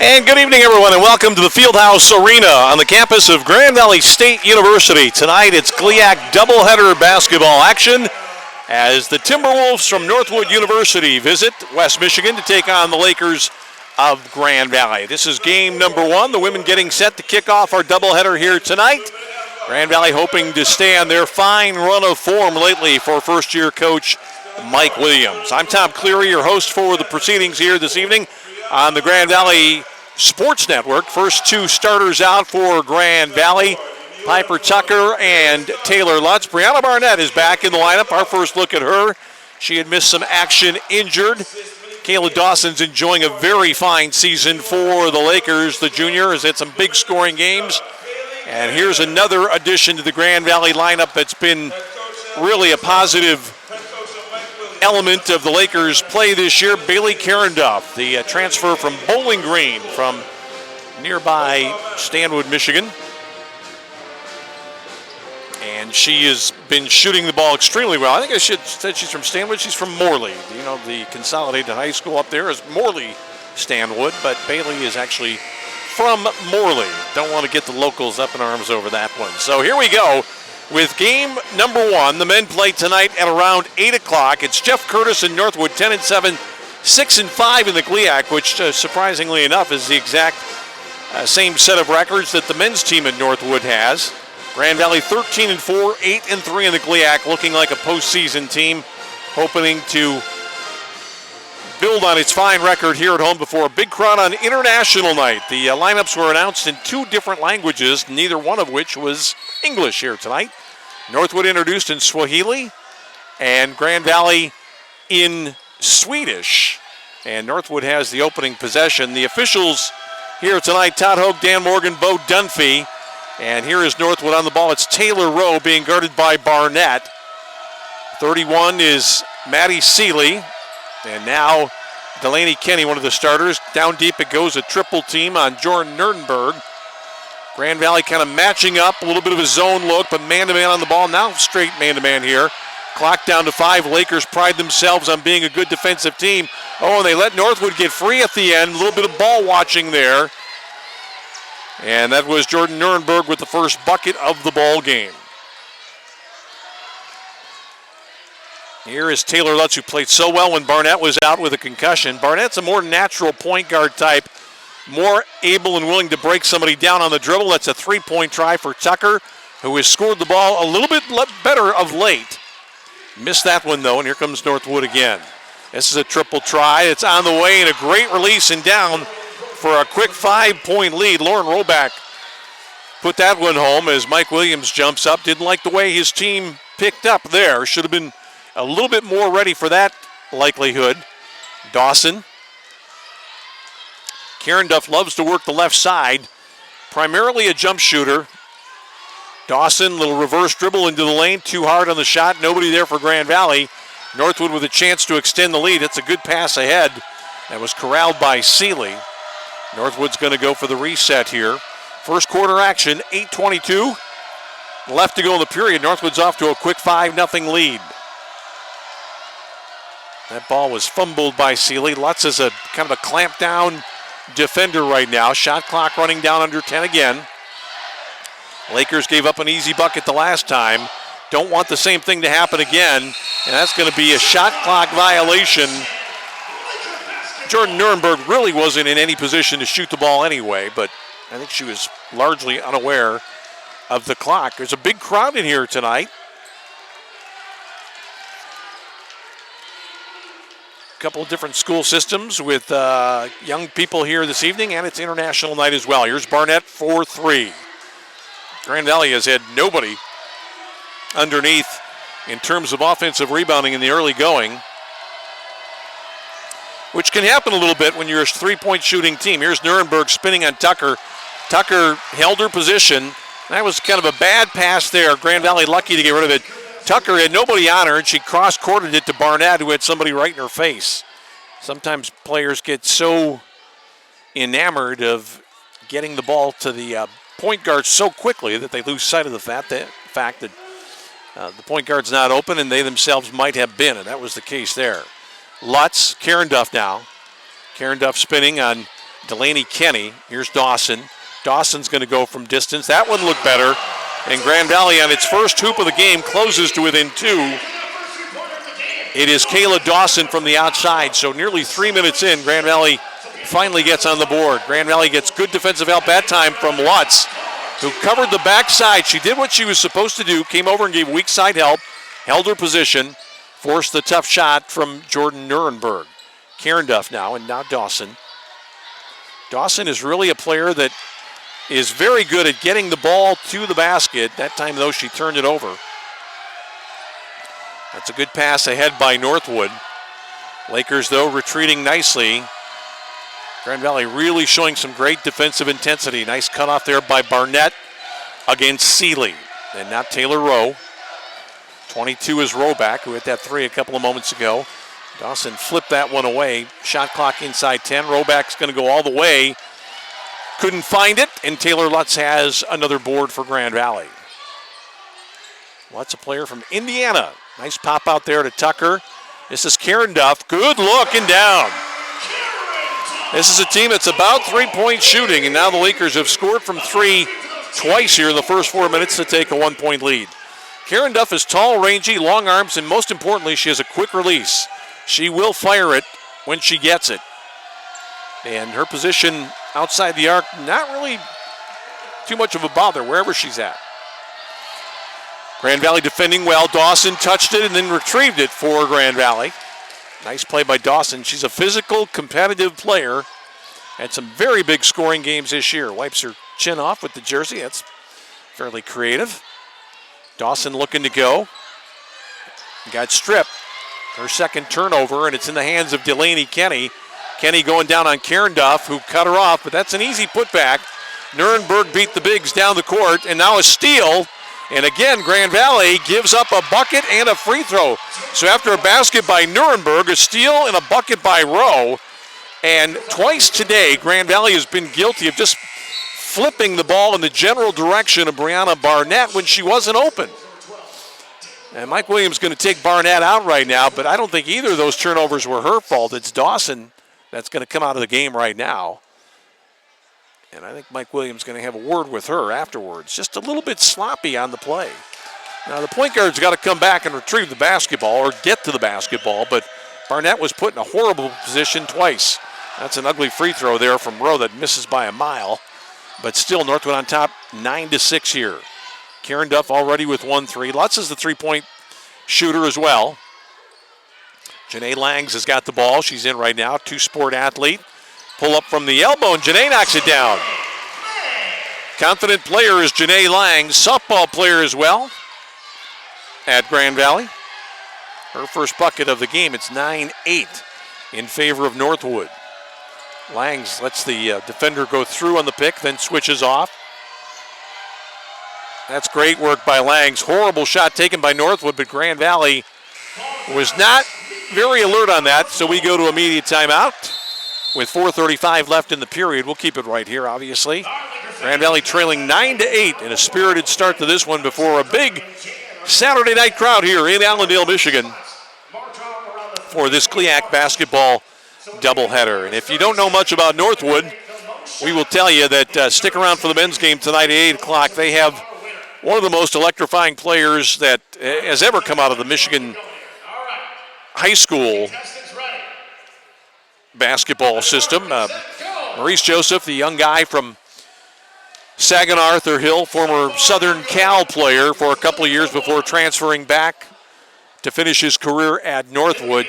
And good evening, everyone, and welcome to the Fieldhouse Arena on the campus of Grand Valley State University. Tonight, it's GLIAC doubleheader basketball action as the Timberwolves from Northwood University visit West Michigan to take on the Lakers of Grand Valley. This is game number one. The women getting set to kick off our doubleheader here tonight. Grand Valley hoping to stay on their fine run of form lately for first-year coach Mike Williams. I'm Tom Cleary, your host for the proceedings here this evening on the Grand Valley Sports Network. First two starters out for Grand Valley, Piper Tucker and Taylor Lutz. Brianna Barnett is back in the lineup. Our first look at her. She had missed some action injured. Kayla Dawson's enjoying a very fine season for the Lakers. The junior has had some big scoring games. And here's another addition to the Grand Valley lineup that's been really a positive element of the Lakers' play this year. Bailey Carenduff, the transfer from Bowling Green from nearby Stanwood, Michigan. And she has been shooting the ball extremely well. I think I should say she's from Stanwood. She's from Morley. You know, the consolidated high school up there is Morley Stanwood, but Bailey is actually from Morley. Don't want to get the locals up in arms over that one. So here we go with game number one. The men play tonight at around 8 o'clock. It's Jeff Curtis and Northwood, 10-7, 6-5 in the GLIAC, which surprisingly enough is the exact same set of records that the men's team at Northwood has. Grand Valley 13-4, 8-3 in the GLIAC, looking like a postseason team, hoping to build on its fine record here at home before a big crowd on International Night. The lineups were announced in two different languages, neither one of which was English here tonight. Northwood introduced in Swahili and Grand Valley in Swedish. And Northwood has the opening possession. The officials here tonight, Todd Hogue, Dan Morgan, Bo Dunphy. And here is Northwood on the ball. It's Taylor Rowe being guarded by Barnett. 31 is Maddie Seeley. And now Delaney Kenny, one of the starters. Down deep it goes, a triple team on Jordan Nurdenberg. Grand Valley kind of matching up, a little bit of a zone look, but man-to-man on the ball. Now straight man-to-man here. Clock down to 5. Lakers pride themselves on being a good defensive team. Oh, and they let Northwood get free at the end. A little bit of ball watching there. And that was Jordan Nurdenberg with the first bucket of the ball game. Here is Taylor Lutz, who played so well when Barnett was out with a concussion. Barnett's a more natural point guard type, more able and willing to break somebody down on the dribble. That's a three-point try for Tucker, who has scored the ball a little bit better of late. Missed that one, though, and here comes Northwood again. This is a triple try. It's on the way, and a great release and down for a quick 5-point lead. Lauren Roback put that one home as Mike Williams jumps up. Didn't like the way his team picked up there. Should have been a little bit more ready for that likelihood. Dawson. Carenduff loves to work the left side. Primarily a jump shooter. Dawson, little reverse dribble into the lane. Too hard on the shot. Nobody there for Grand Valley. Northwood with a chance to extend the lead. It's a good pass ahead. That was corralled by Seeley. Northwood's going to go for the reset here. First quarter action, 8:22 left to go in the period. Northwood's off to a quick 5-0 lead. That ball was fumbled by Seeley. Lutz is a kind of a clamp down defender right now. Shot clock running down under 10 again. Lakers gave up an easy bucket the last time. Don't want the same thing to happen again. And that's going to be a shot clock violation. Jordan Nurdenberg really wasn't in any position to shoot the ball anyway, but I think she was largely unaware of the clock. There's a big crowd in here tonight. Couple of different school systems with young people here this evening, and it's International Night as well. Here's Barnett for 3. Grand Valley has had nobody underneath in terms of offensive rebounding in the early going, which can happen a little bit when you're a three-point shooting team. Here's Nurdenberg spinning on Tucker. Tucker held her position. That was kind of a bad pass there. Grand Valley lucky to get rid of it. Tucker had nobody on her, and she cross-courted it to Barnett, who had somebody right in her face. Sometimes players get so enamored of getting the ball to the point guard so quickly that they lose sight of the fact that the point guard's not open, and they themselves might have been, and that was the case there. Lutz, Carenduff now. Carenduff spinning on Delaney Kenny. Here's Dawson. Dawson's going to go from distance. That one looked better. And Grand Valley on its first hoop of the game closes to within 2. It is Kayla Dawson from the outside. So nearly 3 minutes in, Grand Valley finally gets on the board. Grand Valley gets good defensive help that time from Lutz, who covered the backside. She did what she was supposed to do, came over and gave weak side help, held her position, forced the tough shot from Jordan Nuremberg. Karen Duff now, and now Dawson. Dawson is really a player that is very good at getting the ball to the basket. That time, though, she turned it over. That's a good pass ahead by Northwood. Lakers, though, retreating nicely. Grand Valley really showing some great defensive intensity. Nice cutoff there by Barnett against Seeley. And now Taylor Rowe. 22 is Roback, who hit that three a couple of moments ago. Dawson flipped that one away. Shot clock inside 10. Roback's going to go all the way. Couldn't find it, and Taylor Lutz has another board for Grand Valley. Lutz, a player from Indiana. Nice pop out there to Tucker. This is Karen Duff. Good look and down. This is a team that's about three-point shooting, and now the Lakers have scored from three twice here in the first 4 minutes to take a 1-point lead. Karen Duff is tall, rangy, long arms, and most importantly, she has a quick release. She will fire it when she gets it. And her position outside the arc, not really too much of a bother wherever she's at. Grand Valley defending well. Dawson touched it and then retrieved it for Grand Valley. Nice play by Dawson. She's a physical, competitive player. Had some very big scoring games this year. Wipes her chin off with the jersey. That's fairly creative. Dawson looking to go. Got stripped. Her second turnover, and it's in the hands of Delaney Kenny. Kenny going down on Karen Duff, who cut her off, but that's an easy putback. Nuremberg beat the Bigs down the court, and now a steal. And again, Grand Valley gives up a bucket and a free throw. So after a basket by Nuremberg, a steal and a bucket by Rowe. And twice today, Grand Valley has been guilty of just flipping the ball in the general direction of Brianna Barnett when she wasn't open. And Mike Williams is going to take Barnett out right now, but I don't think either of those turnovers were her fault. It's Dawson that's going to come out of the game right now. And I think Mike Williams is going to have a word with her afterwards. Just a little bit sloppy on the play. Now the point guard's got to come back and retrieve the basketball or get to the basketball, but Barnett was put in a horrible position twice. That's an ugly free throw there from Rowe that misses by a mile. But still, Northwood on top, 9-6 here. Karen Duff already with 1-3. Lutz is the three-point shooter as well. Janae Langs has got the ball. She's in right now. Two-sport athlete. Pull up from the elbow, and Janae knocks it down. Confident player is Janae Langs. Softball player as well at Grand Valley. Her first bucket of the game. It's 9-8 in favor of Northwood. Langs lets the defender go through on the pick, then switches off. That's great work by Langs. Horrible shot taken by Northwood, but Grand Valley was not very alert on that, so we go to immediate timeout with 4:35 left in the period. We'll keep it right here, obviously. Grand Valley trailing 9-8 in a spirited start to this one before a big Saturday night crowd here in Allendale, Michigan for this CLIAC basketball doubleheader. And if you don't know much about Northwood, we will tell you that stick around for the men's game tonight at 8 o'clock. They have one of the most electrifying players that has ever come out of the Michigan high school basketball system. Maurice Joseph, the young guy from Saginaw Arthur Hill, former Southern Cal player for a couple of years before transferring back to finish his career at Northwood.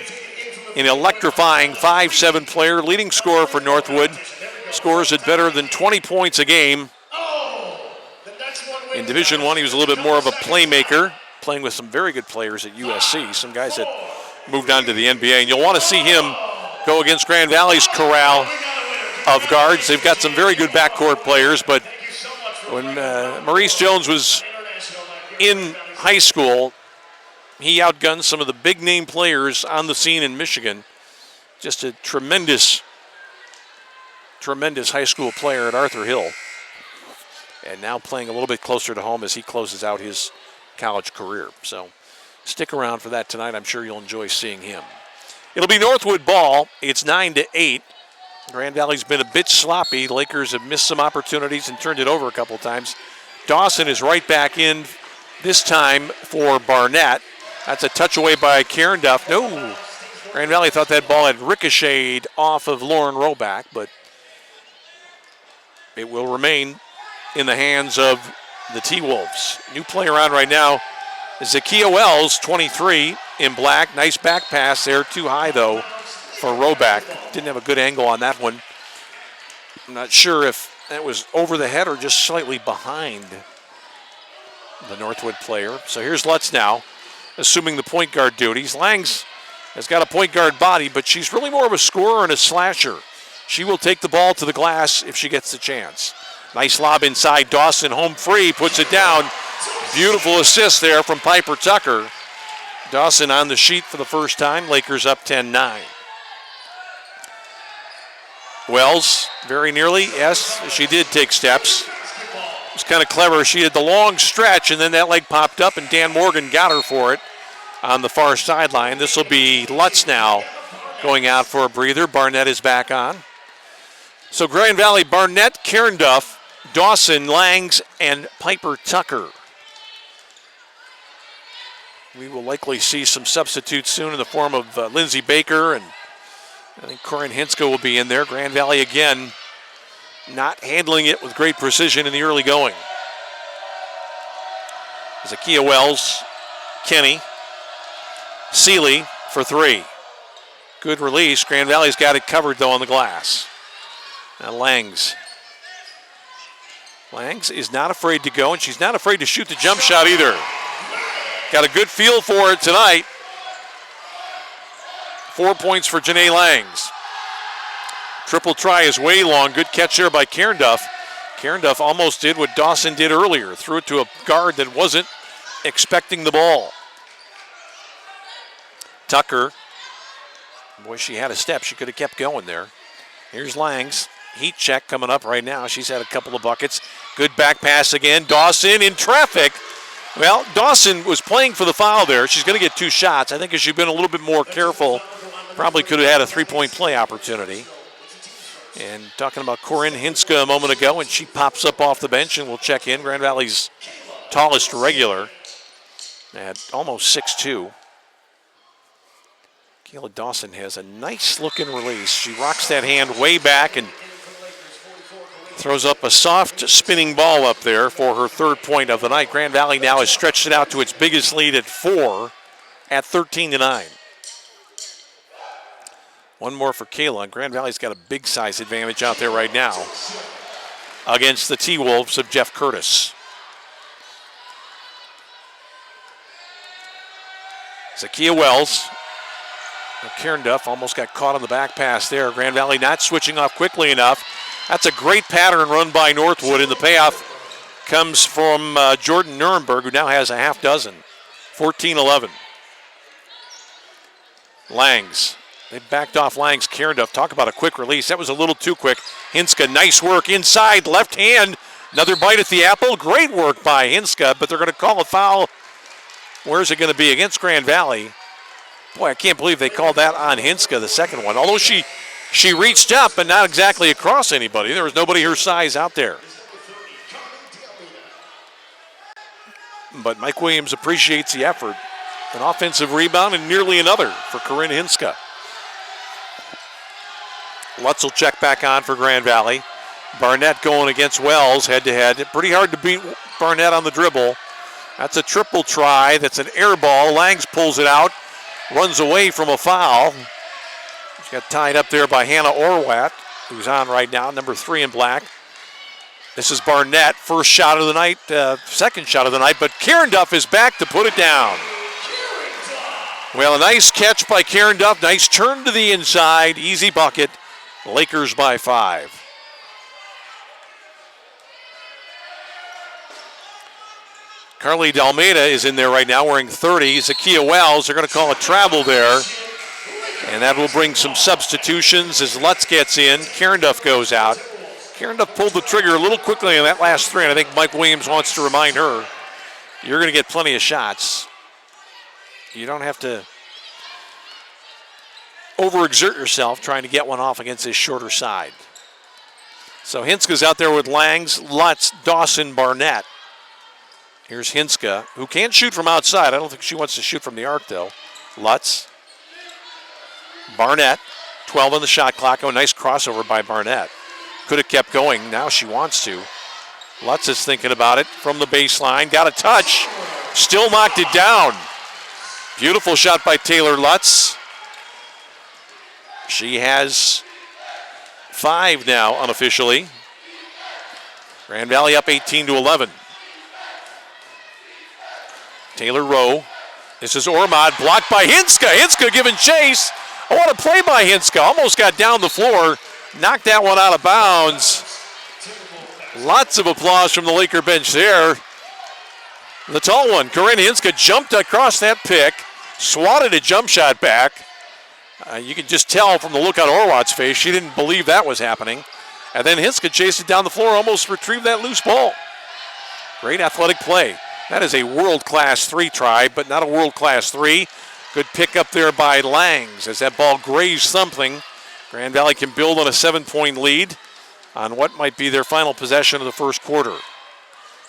An electrifying 5'7" player, leading scorer for Northwood. Scores at better than 20 points a game. In Division I, he was a little bit more of a playmaker, playing with some very good players at USC, some guys that moved on to the NBA. And you'll want to see him go against Grand Valley's corral of guards. They've got some very good backcourt players, but when Maurice Jones was in high school, he outgunned some of the big-name players on the scene in Michigan. Just a tremendous high school player at Arthur Hill. And now playing a little bit closer to home as he closes out his college career. So stick around for that tonight. I'm sure you'll enjoy seeing him. It'll be Northwood ball. It's 9-8. Grand Valley's been a bit sloppy. Lakers have missed some opportunities and turned it over a couple times. Dawson is right back in this time for Barnett. That's a touch away by Karen Duff. No, Grand Valley thought that ball had ricocheted off of Lauren Roback, but it will remain in the hands of the T-Wolves. New player on right now is Zakia Wells, 23, in black. Nice back pass there. Too high, though, for Roback. Didn't have a good angle on that one. I'm not sure if that was over the head or just slightly behind the Northwood player. So here's Lutz now, assuming the point guard duties. Langs has got a point guard body, but she's really more of a scorer and a slasher. She will take the ball to the glass if she gets the chance. Nice lob inside. Dawson home free, puts it down. Beautiful assist there from Piper Tucker. Dawson on the sheet for the first time. Lakers up 10-9. Wells, very nearly. Yes, she did take steps. It was kind of clever. She had the long stretch, and then that leg popped up, and Dan Morgan got her for it on the far sideline. This will be Lutz now going out for a breather. Barnett is back on. So Grand Valley, Barnett, Karen Duff, Dawson, Langs, and Piper Tucker. We will likely see some substitutes soon in the form of Lindsey Baker, and I think Corinne Hinska will be in there. Grand Valley, again, not handling it with great precision in the early going. Zakia Wells, Kenny, Seeley for three. Good release. Grand Valley's got it covered, though, on the glass. Now Langs. Langs is not afraid to go, and she's not afraid to shoot the jump shot either. Got a good feel for it tonight. 4 points for Janae Langs. Triple try is way long. Good catch there by Karen Duff. Karen Duff almost did what Dawson did earlier. Threw it to a guard that wasn't expecting the ball. Tucker. Boy, she had a step. She could have kept going there. Here's Langs. Heat check coming up right now. She's had a couple of buckets. Good back pass again. Dawson in traffic. Well, Dawson was playing for the foul there. She's going to get two shots. I think if she'd been a little bit more careful, probably could have had a three-point play opportunity. And talking about Corinne Hinska a moment ago, and she pops up off the bench, and we'll check in. Grand Valley's tallest regular at almost 6'2". Kayla Dawson has a nice-looking release. She rocks that hand way back and throws up a soft spinning ball up there for her third point of the night. Grand Valley now has stretched it out to its biggest lead at 4 at 13-9. One more for Kayla. Grand Valley's got a big size advantage out there right now against the T-Wolves of Jeff Curtis. Zakia Wells. Karen Duff almost got caught on the back pass there. Grand Valley not switching off quickly enough. That's a great pattern run by Northwood, and the payoff comes from Jordan Nuremberg, who now has a half dozen. 14-11. Langs. They backed off Langs. Karen Duff, talk about a quick release. That was a little too quick. Hinska, nice work inside, left hand. Another bite at the apple. Great work by Hinska, but they're going to call a foul. Where's it going to be? Against Grand Valley. Boy, I can't believe they called that on Hinska, the second one. Although she reached up, but not exactly across anybody. There was nobody her size out there. But Mike Williams appreciates the effort. An offensive rebound and nearly another for Corinne Hinska. Lutz will check back on for Grand Valley. Barnett going against Wells head-to-head. Pretty hard to beat Barnett on the dribble. That's a triple try. That's an air ball. Langs pulls it out. Runs away from a foul. She got tied up there by Hannah Orwat, who's on right now, number 3 in black. This is Barnett, first shot of the night, second shot of the night, but Karen Duff is back to put it down. Well, a nice catch by Karen Duff, nice turn to the inside, easy bucket. Lakers by 5. Carly Dalmeida is in there right now wearing 30. Zakia Wells, they're going to call a travel there. And that will bring some substitutions as Lutz gets in. Karen Duff goes out. Karen Duff pulled the trigger a little quickly on that last three, and I think Mike Williams wants to remind her, you're going to get plenty of shots. You don't have to overexert yourself trying to get one off against this shorter side. So Hinska's out there with Langs, Lutz, Dawson, Barnett. Here's Hinska, who can't shoot from outside. I don't think she wants to shoot from the arc, though. Lutz, Barnett, 12 on the shot clock. Oh, nice crossover by Barnett. Could have kept going. Now she wants to. Lutz is thinking about it from the baseline. Got a touch. Still knocked it down. Beautiful shot by Taylor Lutz. She has 5 now unofficially. Grand Valley up 18-11. Taylor Rowe. This is Ormond, blocked by Hinska. Hinska giving chase. Oh, what a play by Hinska. Almost got down the floor. Knocked that one out of bounds. Lots of applause from the Laker bench there. The tall one, Corinne Hinska, jumped across that pick, swatted a jump shot back. You could just tell from the look on Orwatt's face, she didn't believe that was happening. And then Hinska chased it down the floor, almost retrieved that loose ball. Great athletic play. That is a world-class 3 try, but not a world-class 3. Good pick up there by Langs as that ball grazed something. Grand Valley can build on a 7-point lead on what might be their final possession of the first quarter.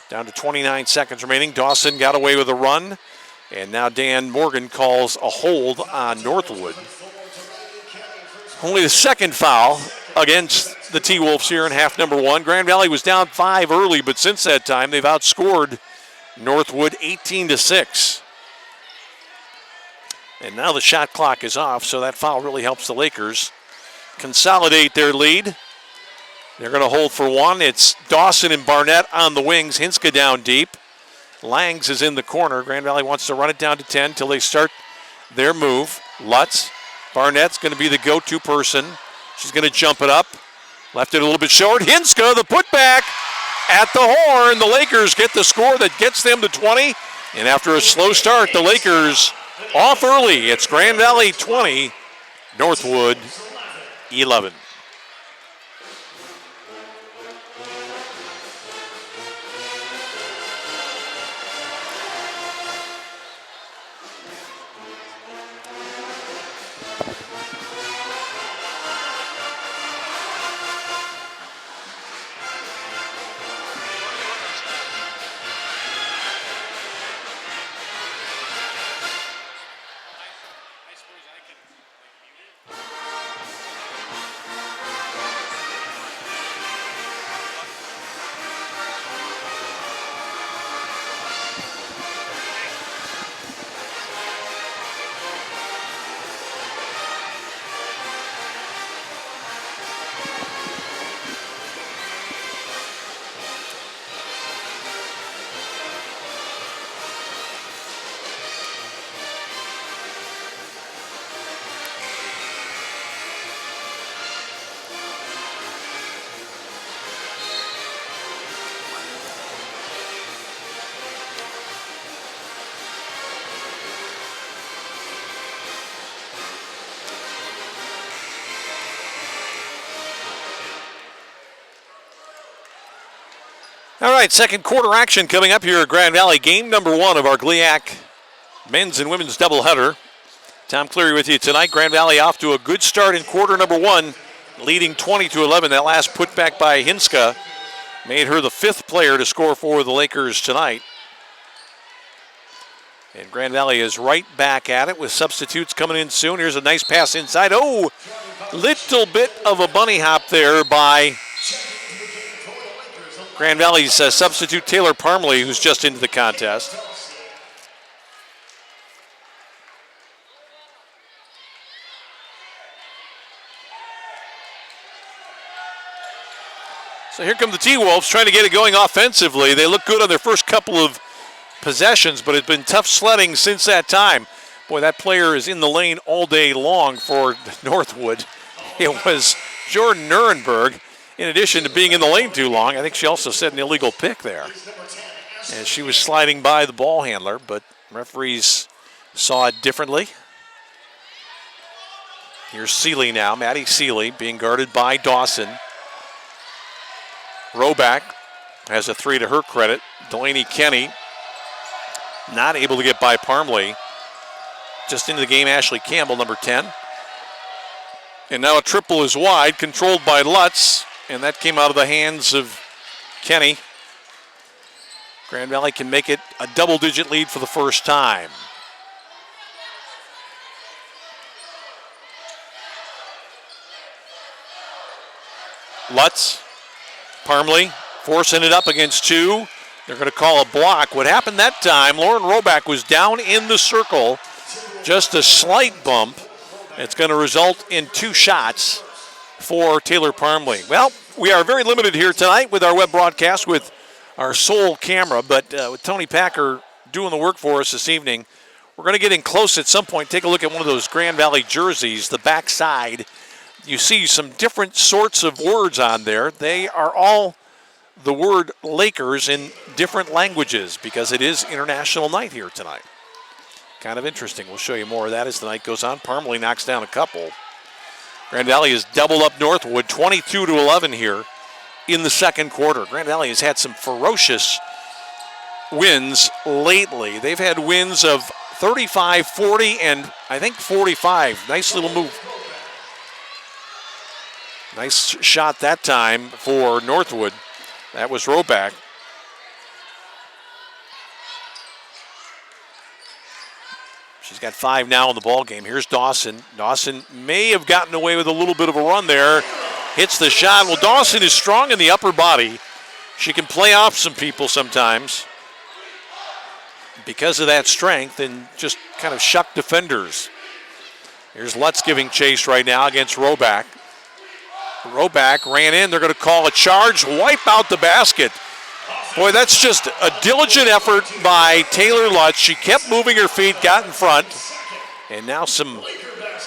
Down to 29 seconds remaining. Dawson got away with a run, and now Dan Morgan calls a hold on Northwood. Only the second foul against the T-Wolves here in half number 1. Grand Valley was down 5 early, but since that time they've outscored Northwood 18-6. And now the shot clock is off, so that foul really helps the Lakers consolidate their lead. They're going to hold for 1. It's Dawson and Barnett on the wings. Hinska down deep. Langs is in the corner. Grand Valley wants to run it down to 10 till they start their move. Lutz. Barnett's going to be the go-to person. She's going to jump it up. Left it a little bit short. Hinska, the putback at the horn. The Lakers get the score that gets them to 20. And after a slow start, the Lakers off early. It's Grand Valley 20, Northwood 11. All right, second quarter action coming up here at Grand Valley. Game number 1 of our GLIAC men's and women's doubleheader. Tom Cleary with you tonight. Grand Valley off to a good start in quarter number 1, leading 20-11. That last putback by Hinska made her the 5th player to score for the Lakers tonight. And Grand Valley is right back at it with substitutes coming in soon. Here's a nice pass inside. Oh, little bit of a bunny hop there by Grand Valley's substitute Taylor Parmley, who's just into the contest. So here come the T-Wolves trying to get it going offensively. They look good on their first couple of possessions, but it's been tough sledding since that time. Boy, that player is in the lane all day long for Northwood. It was Jordan Nuremberg. In addition to being in the lane too long, I think she also set an illegal pick there. And she was sliding by the ball handler, but referees saw it differently. Here's Seeley now, Maddie Seeley being guarded by Dawson. Roback has a 3 to her credit. Delaney Kenny not able to get by Parmley. Just into the game, Ashley Campbell, number 10. And now a triple is wide, controlled by Lutz, and that came out of the hands of Kenny. Grand Valley can make it a double-digit lead for the first time. Lutz, Parmley forcing it up against two. They're going to call a block. What happened that time, Lauren Roback was down in the circle, just a slight bump. It's going to result in two shots for Taylor Parmley. Well, we are very limited here tonight with our web broadcast with our sole camera, but with Tony Packer doing the work for us this evening, we're going to get in close at some point. Take a look at one of those Grand Valley jerseys, the backside. You see some different sorts of words on there. They are all the word Lakers in different languages because it is International Night here tonight. Kind of interesting. We'll show you more of that as the night goes on. Parmley knocks down a couple. Grand Valley has doubled up Northwood, 22-11 here in the second quarter. Grand Valley has had some ferocious wins lately. They've had wins of 35, 40, and I think 45. Nice little move. Nice shot that time for Northwood. That was Roback. She's got 5 now in the ball game. Here's Dawson. Dawson may have gotten away with a little bit of a run there. Hits the shot. Well, Dawson is strong in the upper body. She can play off some people sometimes because of that strength and just kind of shuck defenders. Here's Lutz giving chase right now against Roback. Roback ran in. They're going to call a charge, wipe out the basket. Boy, that's just a diligent effort by Taylor Lutz. She kept moving her feet, got in front, and now some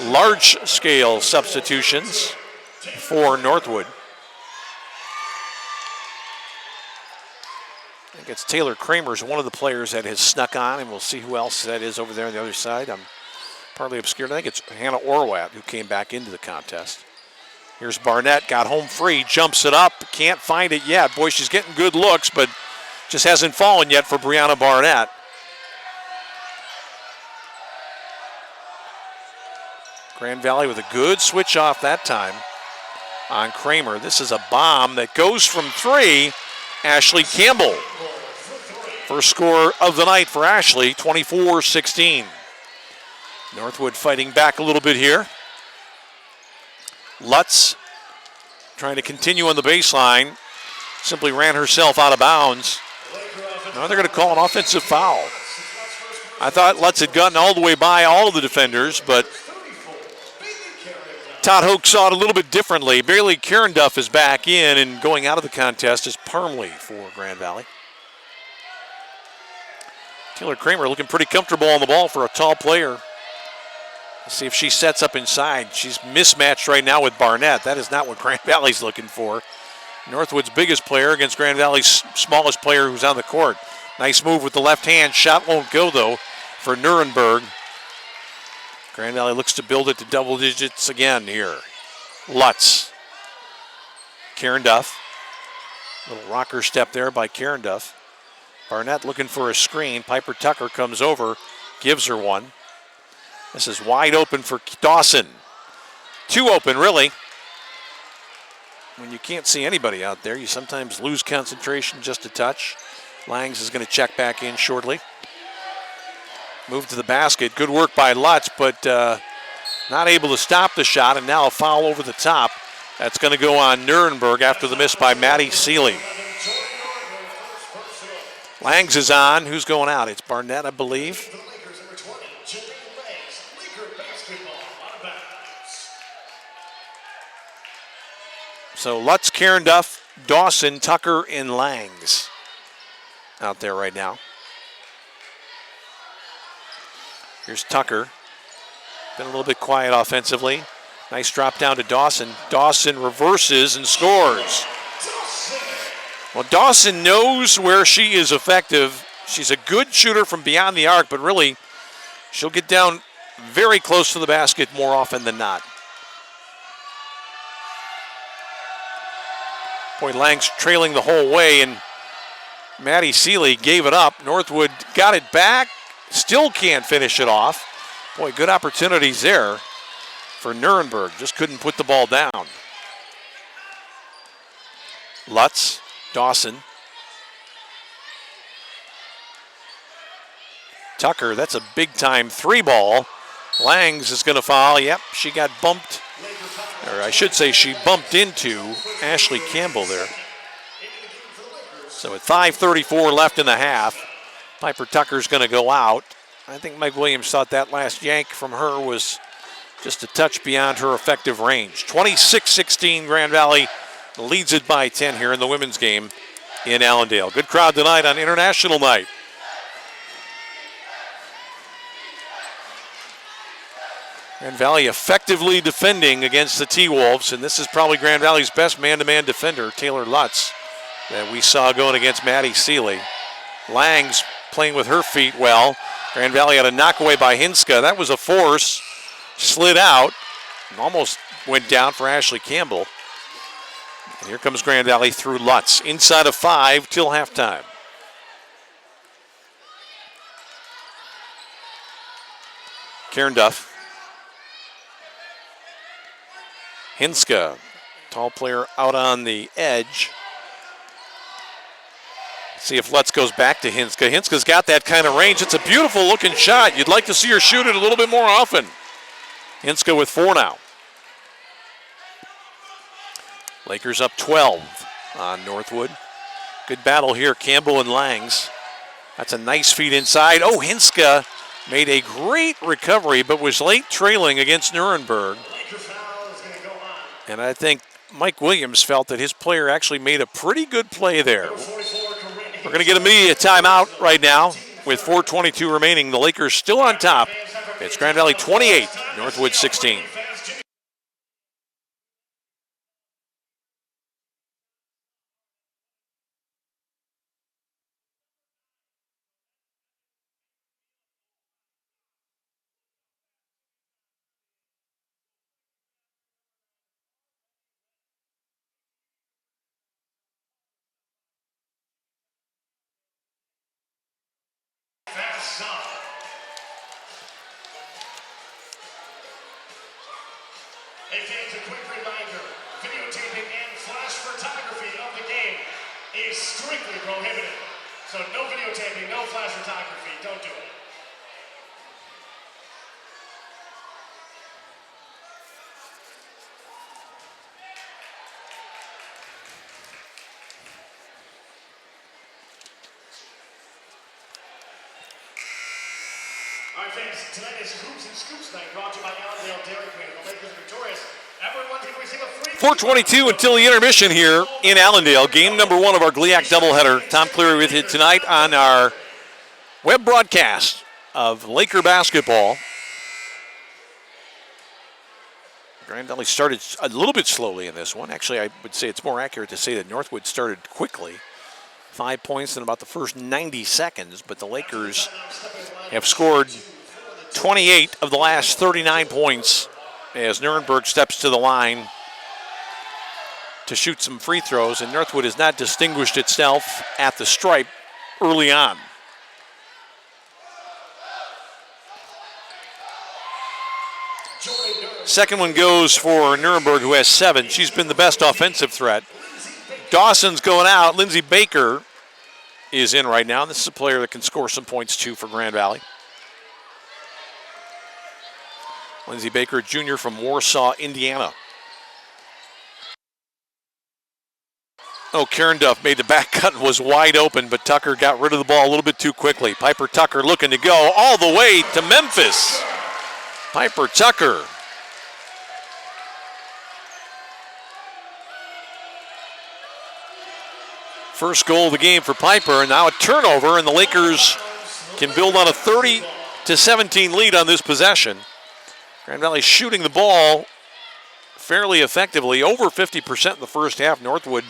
large-scale substitutions for Northwood. I think it's Taylor Kramer's one of the players that has snuck on, and we'll see who else that is over there on the other side. I'm partly obscured. I think it's Hannah Orwat who came back into the contest. Here's Barnett, got home free, jumps it up, can't find it yet. Boy, she's getting good looks, but just hasn't fallen yet for Brianna Barnett. Grand Valley with a good switch off that time on Kramer. This is a bomb that goes from 3. Ashley Campbell. First score of the night for Ashley, 24-16. Northwood fighting back a little bit here. Lutz trying to continue on the baseline. Simply ran herself out of bounds. Now they're going to call an offensive foul. I thought Lutz had gotten all the way by all of the defenders, but Todd Hoke saw it a little bit differently. Bailey Carenduff is back in, and going out of the contest is Parmley for Grand Valley. Taylor Kramer looking pretty comfortable on the ball for a tall player. Let's see if she sets up inside. She's mismatched right now with Barnett. That is not what Grand Valley's looking for. Northwood's biggest player against Grand Valley's smallest player who's on the court. Nice move with the left hand. Shot won't go, though, for Nuremberg. Grand Valley looks to build it to double digits again here. Lutz. Carenduff. Little rocker step there by Carenduff. Barnett looking for a screen. Piper Tucker comes over, gives her one. This is wide open for Dawson. 2 open, really. When you can't see anybody out there, you sometimes lose concentration just a touch. Langs is going to check back in shortly. Move to the basket. Good work by Lutz, but not able to stop the shot, and now a foul over the top. That's going to go on Nuremberg after the miss by Maddie Seeley. Langs is on. Who's going out? It's Barnett, I believe. So Lutz, Carenduff, Dawson, Tucker, and Langs out there right now. Here's Tucker. Been a little bit quiet offensively. Nice drop down to Dawson. Dawson reverses and scores. Well, Dawson knows where she is effective. She's a good shooter from beyond the arc, but really, she'll get down very close to the basket more often than not. Boy, Lang's trailing the whole way, and Maddie Seeley gave it up. Northwood got it back, still can't finish it off. Boy, good opportunities there for Nuremberg. Just couldn't put the ball down. Lutz, Dawson. Tucker, that's a big-time 3-ball. Langs is going to foul. Yep, she got bumped, or I should say she bumped into Ashley Campbell there. So with 5:34 left in the half, Piper Tucker's going to go out. I think Mike Williams thought that last yank from her was just a touch beyond her effective range. 26-16, Grand Valley leads it by 10 here in the women's game in Allendale. Good crowd tonight on International Night. Grand Valley effectively defending against the T-Wolves, and this is probably Grand Valley's best man-to-man defender, Taylor Lutz, that we saw going against Maddie Seeley. Langs playing with her feet well. Grand Valley had a knockaway by Hinska. That was a force, slid out, and almost went down for Ashley Campbell. And here comes Grand Valley through Lutz. Inside of 5 till halftime. Karen Duff. Hinska, tall player out on the edge. See if Lutz goes back to Hinska. Hinska's got that kind of range. It's a beautiful looking shot. You'd like to see her shoot it a little bit more often. Hinska with 4 now. Lakers up 12 on Northwood. Good battle here, Campbell and Langs. That's a nice feed inside. Oh, Hinska made a great recovery, but was late trailing against Nuremberg. And I think Mike Williams felt that his player actually made a pretty good play there. We're going to get a media timeout right now with 4:22 remaining. The Lakers still on top. It's Grand Valley 28, Northwood 16. Hey fans, a quick reminder, videotaping and flash photography of the game is strictly prohibited. So no videotaping, no flash photography, don't do it. All right, fans, tonight is Hoops and Scoops night, brought to you by Allendale Dairy Queen. The Lakers are victorious. Everyone can receive a free 4:22 until the intermission here in Allendale. Game number 1 of our GLIAC doubleheader. Tom Cleary with you tonight on our web broadcast of Laker basketball. Grand Valley started a little bit slowly in this one. Actually, I would say it's more accurate to say that Northwood started quickly. 5 points in about the first 90 seconds, but the Lakers have scored 28 of the last 39 points as Nuremberg steps to the line to shoot some free throws, and Northwood has not distinguished itself at the stripe early on. Second one goes for Nuremberg, who has 7. She's been the best offensive threat. Dawson's going out. Lindsey Baker is in right now. This is a player that can score some points too for Grand Valley. Lindsey Baker, junior from Warsaw, Indiana. Oh, Karen Duff made the back cut and was wide open, but Tucker got rid of the ball a little bit too quickly. Piper Tucker looking to go all the way to Memphis. Piper Tucker. First goal of the game for Piper, and now a turnover, and the Lakers can build on a 30-17 lead on this possession. Grand Valley shooting the ball fairly effectively, over 50% in the first half. Northwood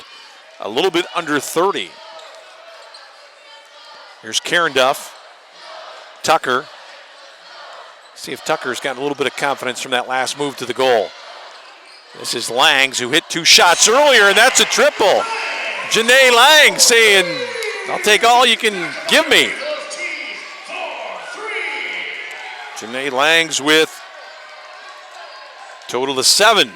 a little bit under 30. Here's Karen Duff. Tucker. See if Tucker's gotten a little bit of confidence from that last move to the goal. This is Langs, who hit 2 shots earlier, and that's a triple. Janae Lang saying, I'll take all you can give me. Janae Langs with Total of 7.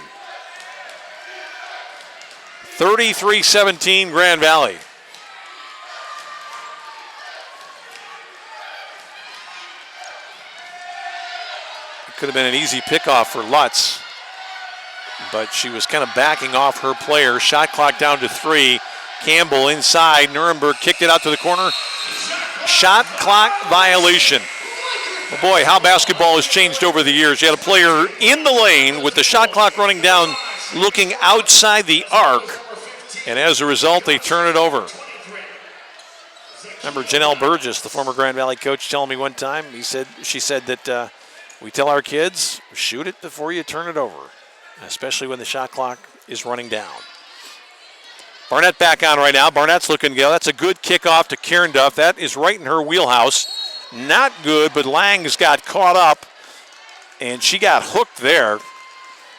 33-17 Grand Valley. It could have been an easy pickoff for Lutz, but she was kind of backing off her player. Shot clock down to 3. Campbell inside. Nuremberg kicked it out to the corner. Shot clock violation. Oh boy, how basketball has changed over the years. You had a player in the lane with the shot clock running down, looking outside the arc, and as a result, they turn it over. Remember Janelle Burgess, the former Grand Valley coach, telling me one time, she said that we tell our kids, shoot it before you turn it over, especially when the shot clock is running down. Barnett back on right now. Barnett's looking to go. That's a good kickoff to Karen Duff. That is right in her wheelhouse. Not good, but Langs got caught up, and she got hooked there.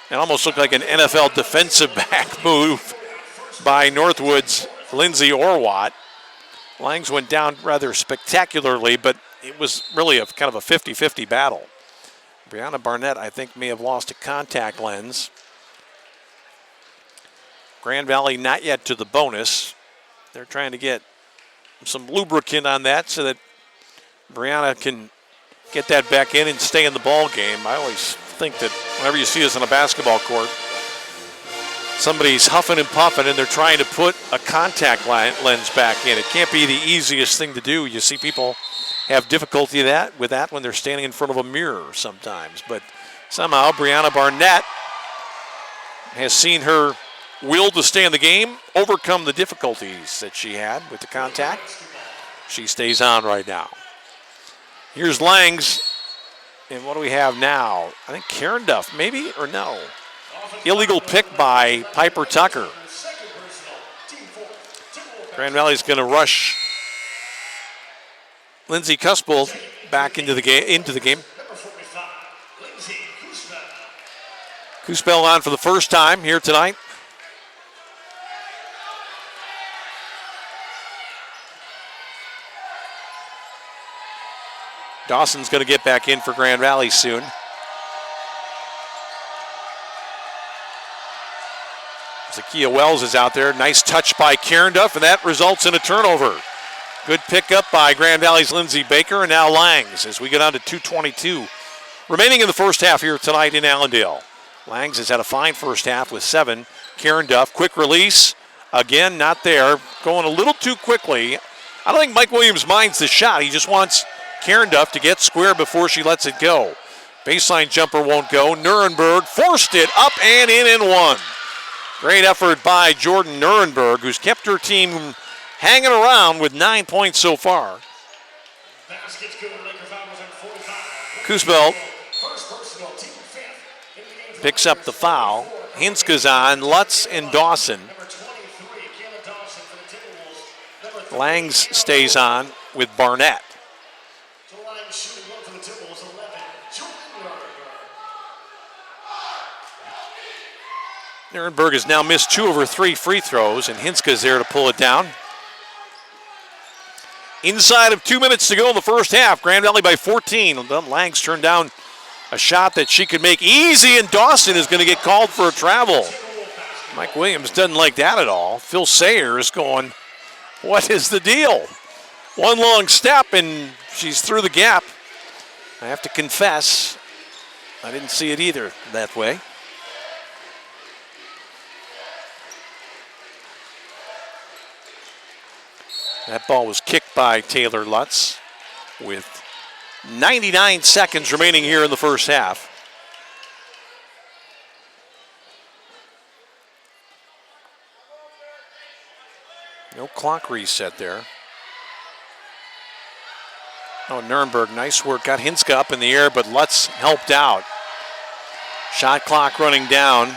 It almost looked like an NFL defensive back move by Northwood's Lindsay Orwatt. Langs went down rather spectacularly, but it was really a kind of a 50-50 battle. Brianna Barnett, I think, may have lost a contact lens. Grand Valley not yet to the bonus. They're trying to get some lubricant on that so that Brianna can get that back in and stay in the ball game. I always think that whenever you see this on a basketball court, somebody's huffing and puffing and they're trying to put a contact lens back in. It can't be the easiest thing to do. You see people have difficulty with that when they're standing in front of a mirror sometimes. But somehow Brianna Barnett has seen her will to stay in the game overcome the difficulties that she had with the contact. She stays on right now. Here's Langs, and what do we have now? I think Karen Duff, maybe, or no? Illegal pick by Piper Tucker. Grand Valley's going to rush Lindsay Cuspel back into the game. Cuspel on for the first time here tonight. Dawson's going to get back in for Grand Valley soon. Zakiya Wells is out there. Nice touch by Karen Duff, and that results in a turnover. Good pickup by Grand Valley's Lindsay Baker, and now Langs as we get on to 2:22 remaining in the first half here tonight in Allendale. Langs has had a fine first half with 7. Karen Duff, quick release. Again, not there. Going a little too quickly. I don't think Mike Williams minds the shot. He just wants Karen Duff to get square before she lets it go. Baseline jumper won't go. Nuremberg forced it up and in and one. Great effort by Jordan Nuremberg, who's kept her team hanging around with 9 points so far. Kuspel picks up the foul. Hinska's on. Lutz and Dawson. Langs stays on with Barnett. Nuremberg has now missed 2 of her 3 free throws, and Hinska's there to pull it down. Inside of 2 minutes to go in the first half, Grand Valley by 14. Langs turned down a shot that she could make easy, and Dawson is going to get called for a travel. Mike Williams doesn't like that at all. Phil Sayer is going, what is the deal? One long step, and she's through the gap. I have to confess, I didn't see it either that way. That ball was kicked by Taylor Lutz with 99 seconds remaining here in the first half. No clock reset there. Oh, Nuremberg, nice work. Got Hinska up in the air, but Lutz helped out. Shot clock running down.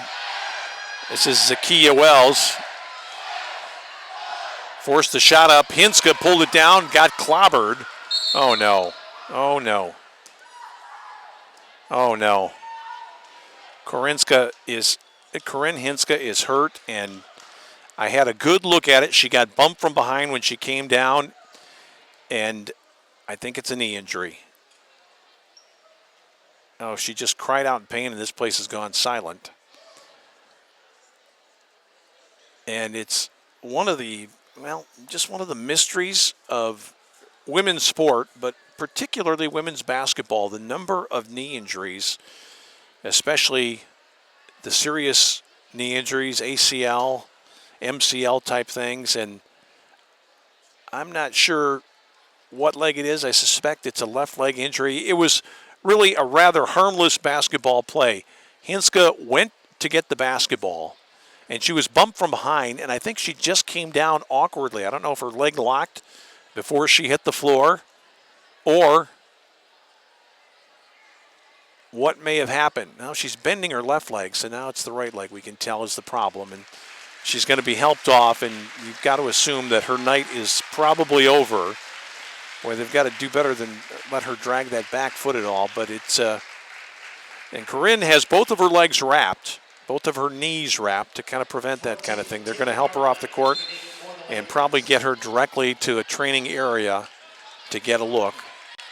This is Zakiya Wells. Forced the shot up. Hinska pulled it down, got clobbered. Oh, no. Oh, no. Oh, no. Corinne Hinska is hurt, and I had a good look at it. She got bumped from behind when she came down, and I think it's a knee injury. Oh, she just cried out in pain, and this place has gone silent. And it's one of the, well, just one of the mysteries of women's sport, but particularly women's basketball, the number of knee injuries, especially the serious knee injuries, ACL, MCL type things, and I'm not sure what leg it is. I suspect it's a left leg injury. It was really a rather harmless basketball play. Hinska went to get the basketball, and she was bumped from behind, and I think she just came down awkwardly. I don't know if her leg locked before she hit the floor or what may have happened. Now she's bending her left leg, so now it's the right leg we can tell is the problem, and she's going to be helped off, and you've got to assume that her night is probably over. Boy, they've got to do better than let her drag that back foot at all, but it's, and Corinne has both of her legs wrapped, both of her knees wrapped to kind of prevent that kind of thing. They're going to help her off the court and probably get her directly to a training area to get a look.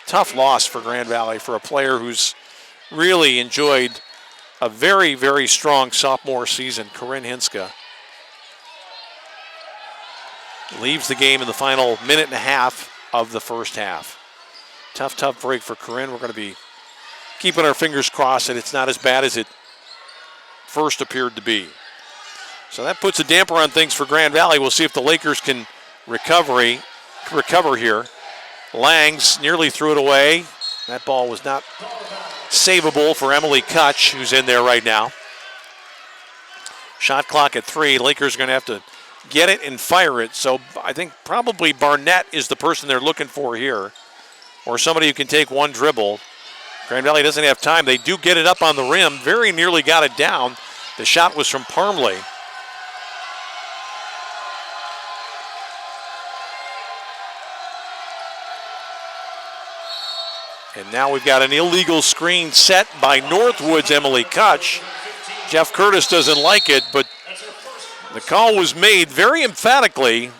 Tough loss for Grand Valley for a player who's really enjoyed a very, very strong sophomore season. Corinne Hinska leaves the game in the final minute and a half of the first half. Tough break for Corinne. We're going to be keeping our fingers crossed that it's not as bad as it first appeared to be. So that puts a damper on things for Grand Valley. We'll see if the Lakers can recover here. Langs nearly threw it away. That ball was not savable for Emily Kutch, who's in there right now. Shot clock at 3. Lakers are going to have to get it and fire it. So I think probably Barnett is the person they're looking for here, or somebody who can take one dribble. Grand Valley doesn't have time. They do get it up on the rim. Very nearly got it down. The shot was from Parmley. And now we've got an illegal screen set by Northwood's Emily Kutch. Jeff Curtis doesn't like it, but the call was made very emphatically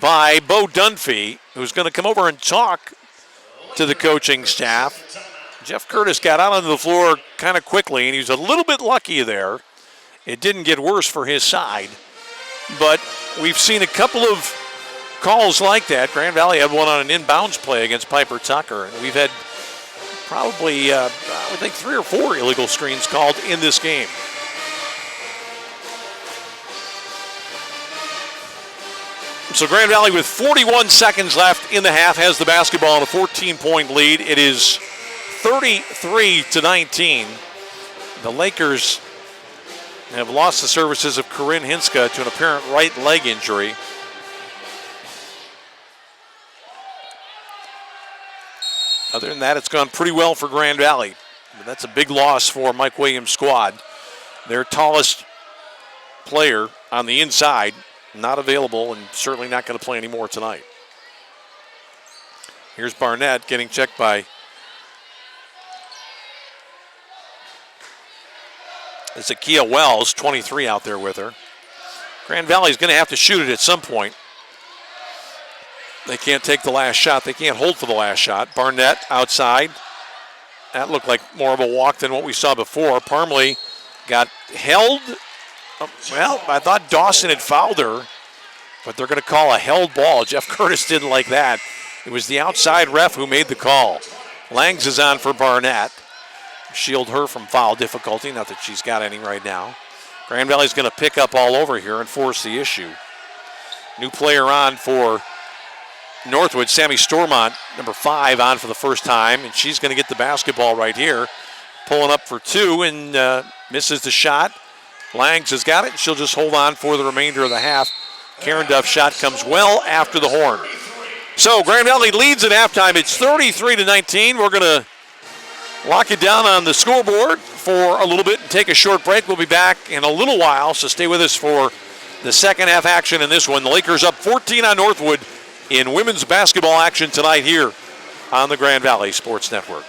by Bo Dunphy, who's going to come over and talk to the coaching staff. Jeff Curtis got out onto the floor kind of quickly, and he was a little bit lucky there. It didn't get worse for his side, but we've seen a couple of calls like that. Grand Valley had one on an inbounds play against Piper Tucker, and we've had probably, I would think, 3 or 4 illegal screens called in this game. So Grand Valley, with 41 seconds left in the half, has the basketball in a 14-point lead. It is 33-19. The Lakers have lost the services of Corinne Hinska to an apparent right leg injury. Other than that, it's gone pretty well for Grand Valley. But that's a big loss for Mike Williams' squad. Their tallest player on the inside, not available, and certainly not going to play anymore tonight. Here's Barnett getting checked by Zakiya Wells, 23 out there with her. Grand Valley's going to have to shoot it at some point. They can't take the last shot. They can't hold for the last shot. Barnett outside. That looked like more of a walk than what we saw before. Parmley got held. Well, I thought Dawson had fouled her, but they're going to call a held ball. Jeff Curtis didn't like that. It was the outside ref who made the call. Langs is on for Barnett. Shield her from foul difficulty. Not that she's got any right now. Grand Valley's going to pick up all over here and force the issue. New player on for Northwood, Sammy Stormont, number 5, on for the first time, and she's going to get the basketball right here. Pulling up for 2 and misses the shot. Langs has got it, and she'll just hold on for the remainder of the half. Karen Duff's shot comes well after the horn. So Grand Valley leads at halftime. It's 33-19. We're going to lock it down on the scoreboard for a little bit and take a short break. We'll be back in a little while, so stay with us for the second half action in this one. The Lakers up 14 on Northwood in women's basketball action tonight here on the Grand Valley Sports Network.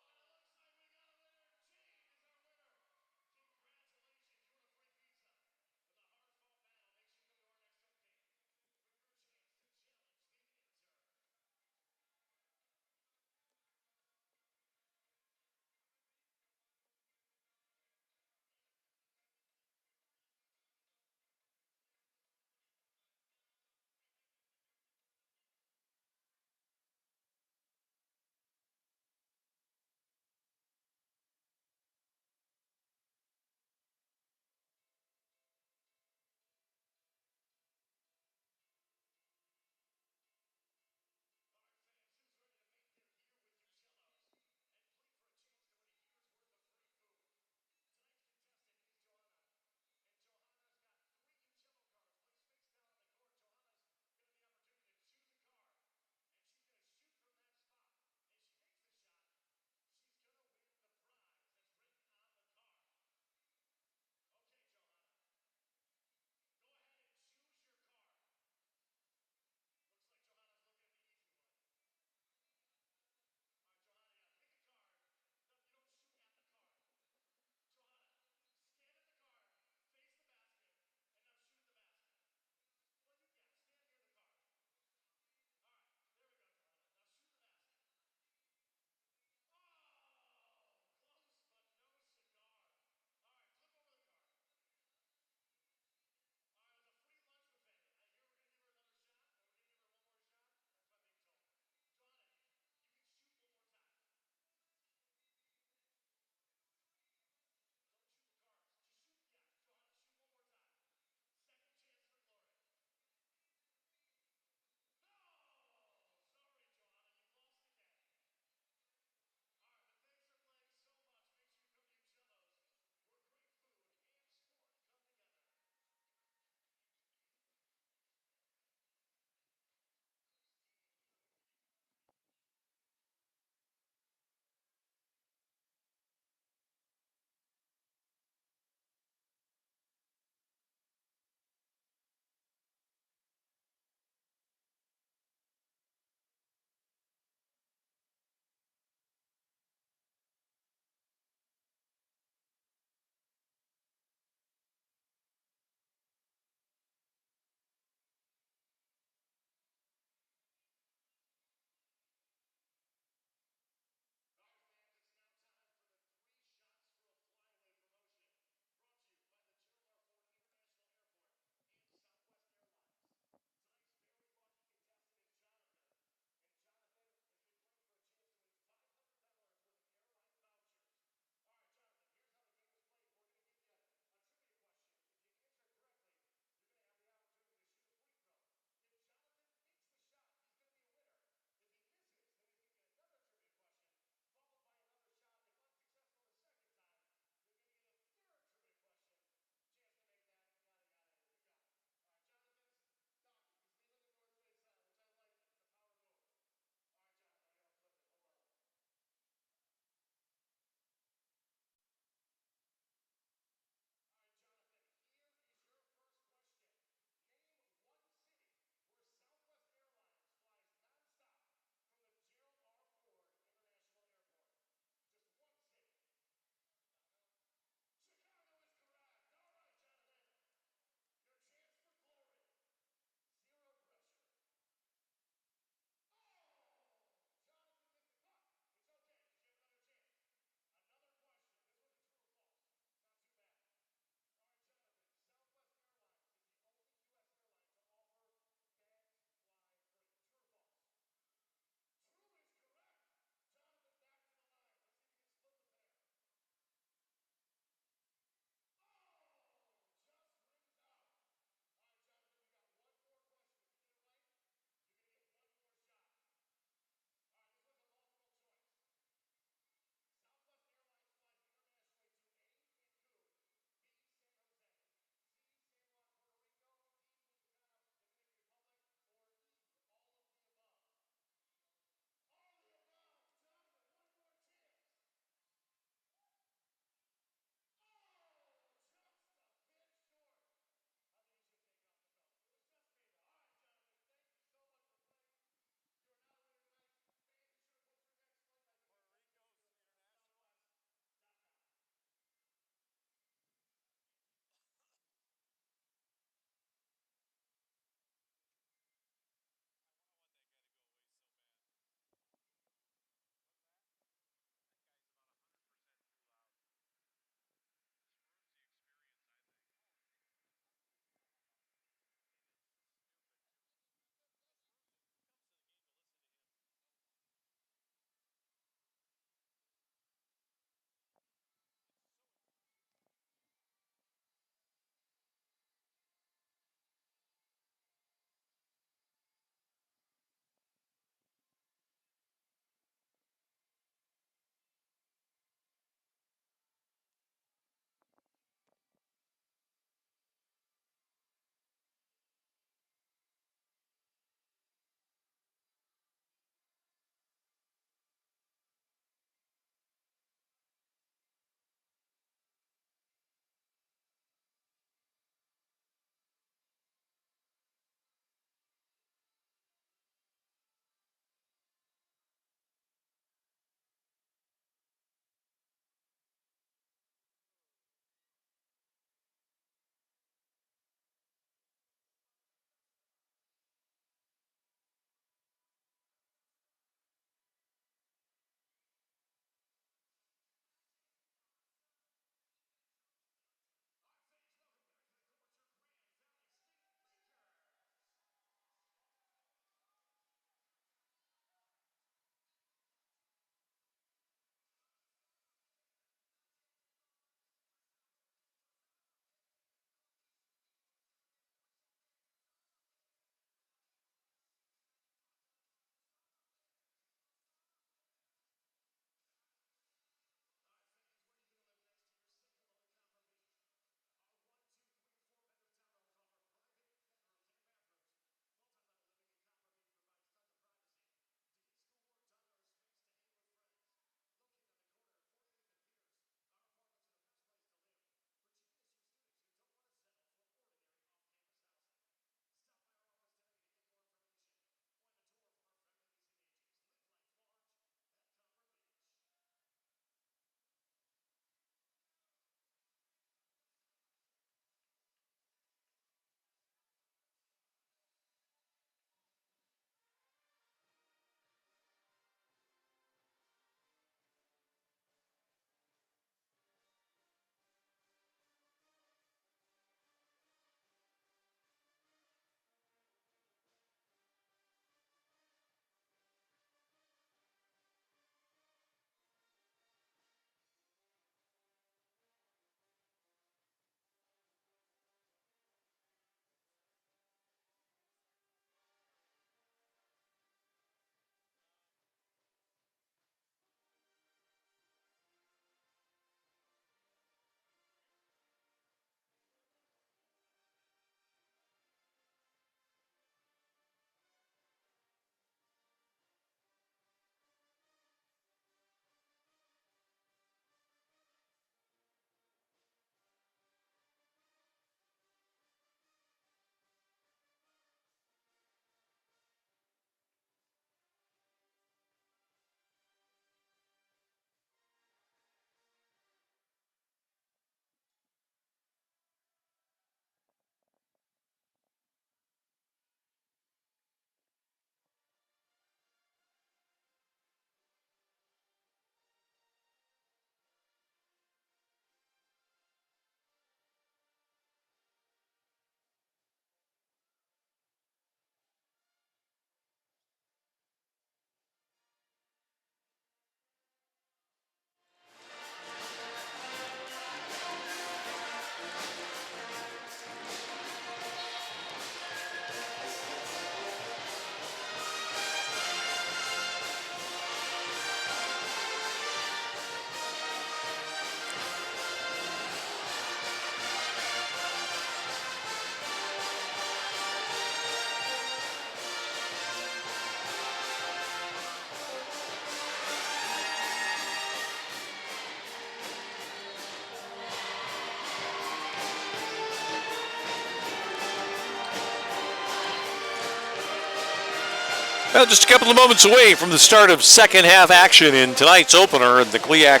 Well, just a couple of moments away from the start of second half action in tonight's opener in the GLIAC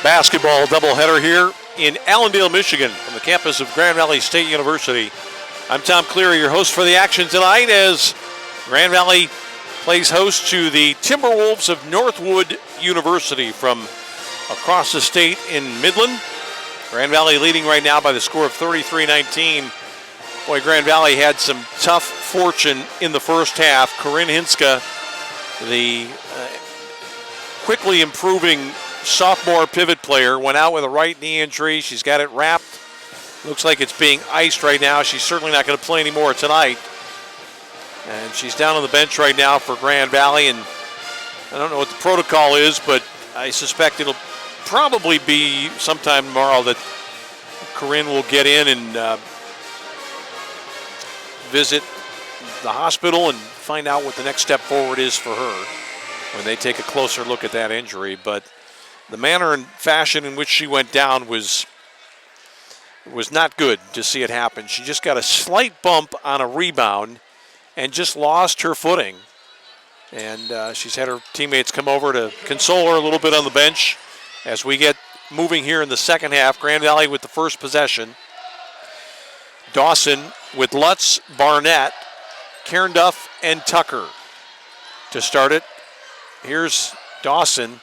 basketball doubleheader here in Allendale, Michigan, from the campus of Grand Valley State University. I'm Tom Cleary, your host for the action tonight, as Grand Valley plays host to the Timberwolves of Northwood University from across the state in Midland. Grand Valley leading right now by the score of 33-19. Boy, Grand Valley had some tough fortune in the first half. Corinne Hinska, the quickly improving sophomore pivot player, went out with a right knee injury. She's got it wrapped. Looks like it's being iced right now. She's certainly not going to play anymore tonight. And she's down on the bench right now for Grand Valley. And I don't know what the protocol is, but I suspect it'll probably be sometime tomorrow that Corinne will get in and visit the hospital and find out what the next step forward is for her when they take a closer look at that injury. But the manner and fashion in which she went down was not good to see it happen. She just got a slight bump on a rebound and just lost her footing. And she's had her teammates come over to console her a little bit on the bench as we get moving here in the second half. Grand Valley with the first possession. Dawson with Lutz, Barnett, Cairnduff, and Tucker to start it. Here's Dawson.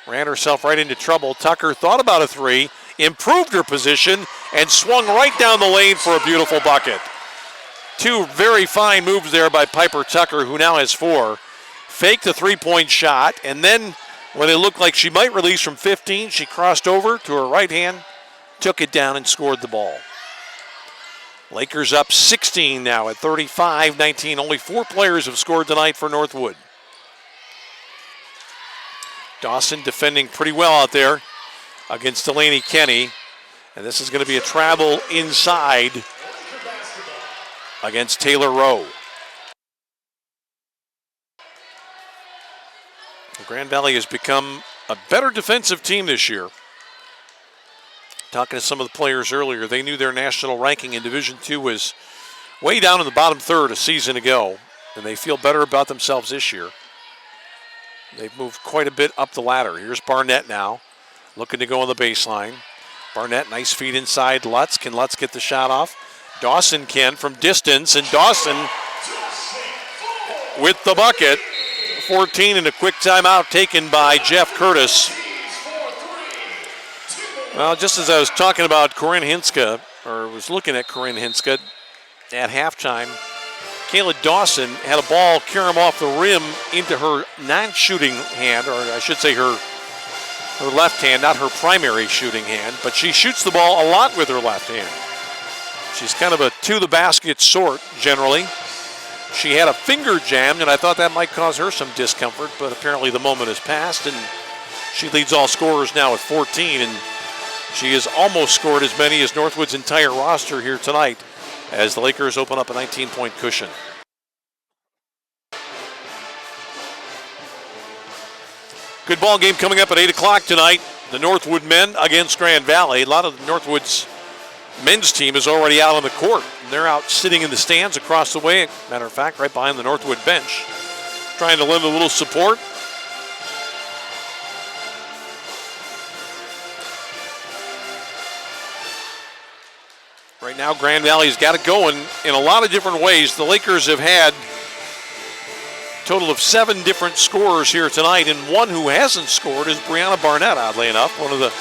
Ran herself right into trouble. Tucker thought about a three, improved her position, and swung right down the lane for a beautiful bucket. Two very fine moves there by Piper Tucker, who now has four. Faked the three-point shot, and then when it looked like she might release from 15, she crossed over to her right hand, took it down, and scored the ball. Lakers up 16 now at 35-19. Only 4 players have scored tonight for Northwood. Dawson defending pretty well out there against Delaney Kenny. And this is going to be a travel inside against Taylor Rowe. Grand Valley has become a better defensive team this year. Talking to some of the players earlier, they knew their national ranking in Division II was way down in the bottom third a season ago, and they feel better about themselves this year. They've moved quite a bit up the ladder. Here's Barnett now, looking to go on the baseline. Barnett, nice feed inside Lutz. Can Lutz get the shot off? Dawson can from distance, and Dawson with the bucket. 14 and a quick timeout taken by Jeff Curtis. Well, just as I was talking about Corinne Hinska, or was looking at Corinne Hinska at halftime, Kayla Dawson had a ball carom off the rim into her non-shooting hand, or I should say her left hand, not her primary shooting hand, but she shoots the ball a lot with her left hand. She's kind of a to-the-basket sort, generally. She had a finger jammed, and I thought that might cause her some discomfort, but apparently the moment has passed, and she leads all scorers now with 14, and she has almost scored as many as Northwood's entire roster here tonight as the Lakers open up a 19-point cushion. Good ball game coming up at 8 o'clock tonight. The Northwood men against Grand Valley. A lot of Northwood's men's team is already out on the court. They're out sitting in the stands across the way. Matter of fact, right behind the Northwood bench, trying to lend a little support. Right now, Grand Valley's got it going in a lot of different ways. The Lakers have had a total of 7 different scorers here tonight, and one who hasn't scored is Brianna Barnett, oddly enough, one of the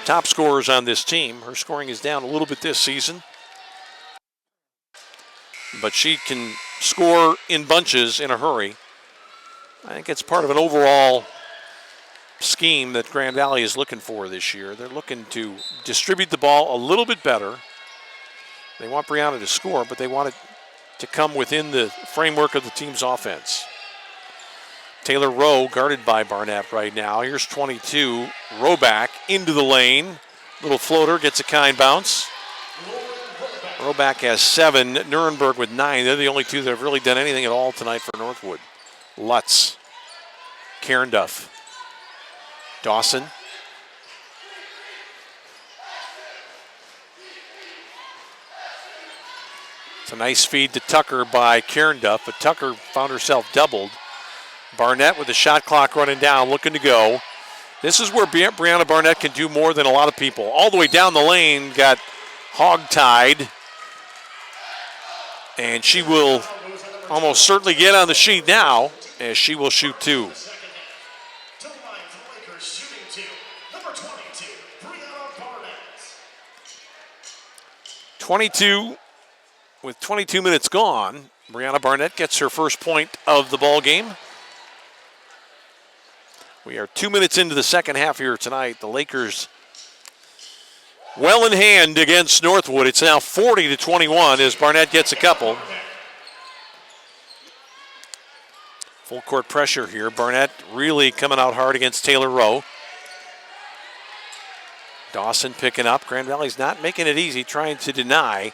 top scorers on this team. Her scoring is down a little bit this season, but she can score in bunches in a hurry. I think it's part of an overall scheme that Grand Valley is looking for this year. They're looking to distribute the ball a little bit better. They want Brianna to score, but they want it to come within the framework of the team's offense. Taylor Rowe guarded by Barnett right now. Here's 22. Rowe back into the lane. Little floater, gets a kind bounce. Rowe back has 7. Nuremberg with 9. They're the only 2 that have really done anything at all tonight for Northwood. Lutz. Cairnduff. Dawson. It's a nice feed to Tucker by Cairnduff, but Tucker found herself doubled. Barnett with the shot clock running down, looking to go. This is where Brianna Barnett can do more than a lot of people. All the way down the lane, got hog-tied. And she will almost certainly get on the sheet now, as she will shoot two. 22 with 22 minutes gone. Brianna Barnett gets her first point of the ball game. We are 2 minutes into the second half here tonight. The Lakers well in hand against Northwood. It's now 40-21 as Barnett gets a couple. Full court pressure here. Barnett really coming out hard against Taylor Rowe. Dawson picking up. Grand Valley's not making it easy, trying to deny.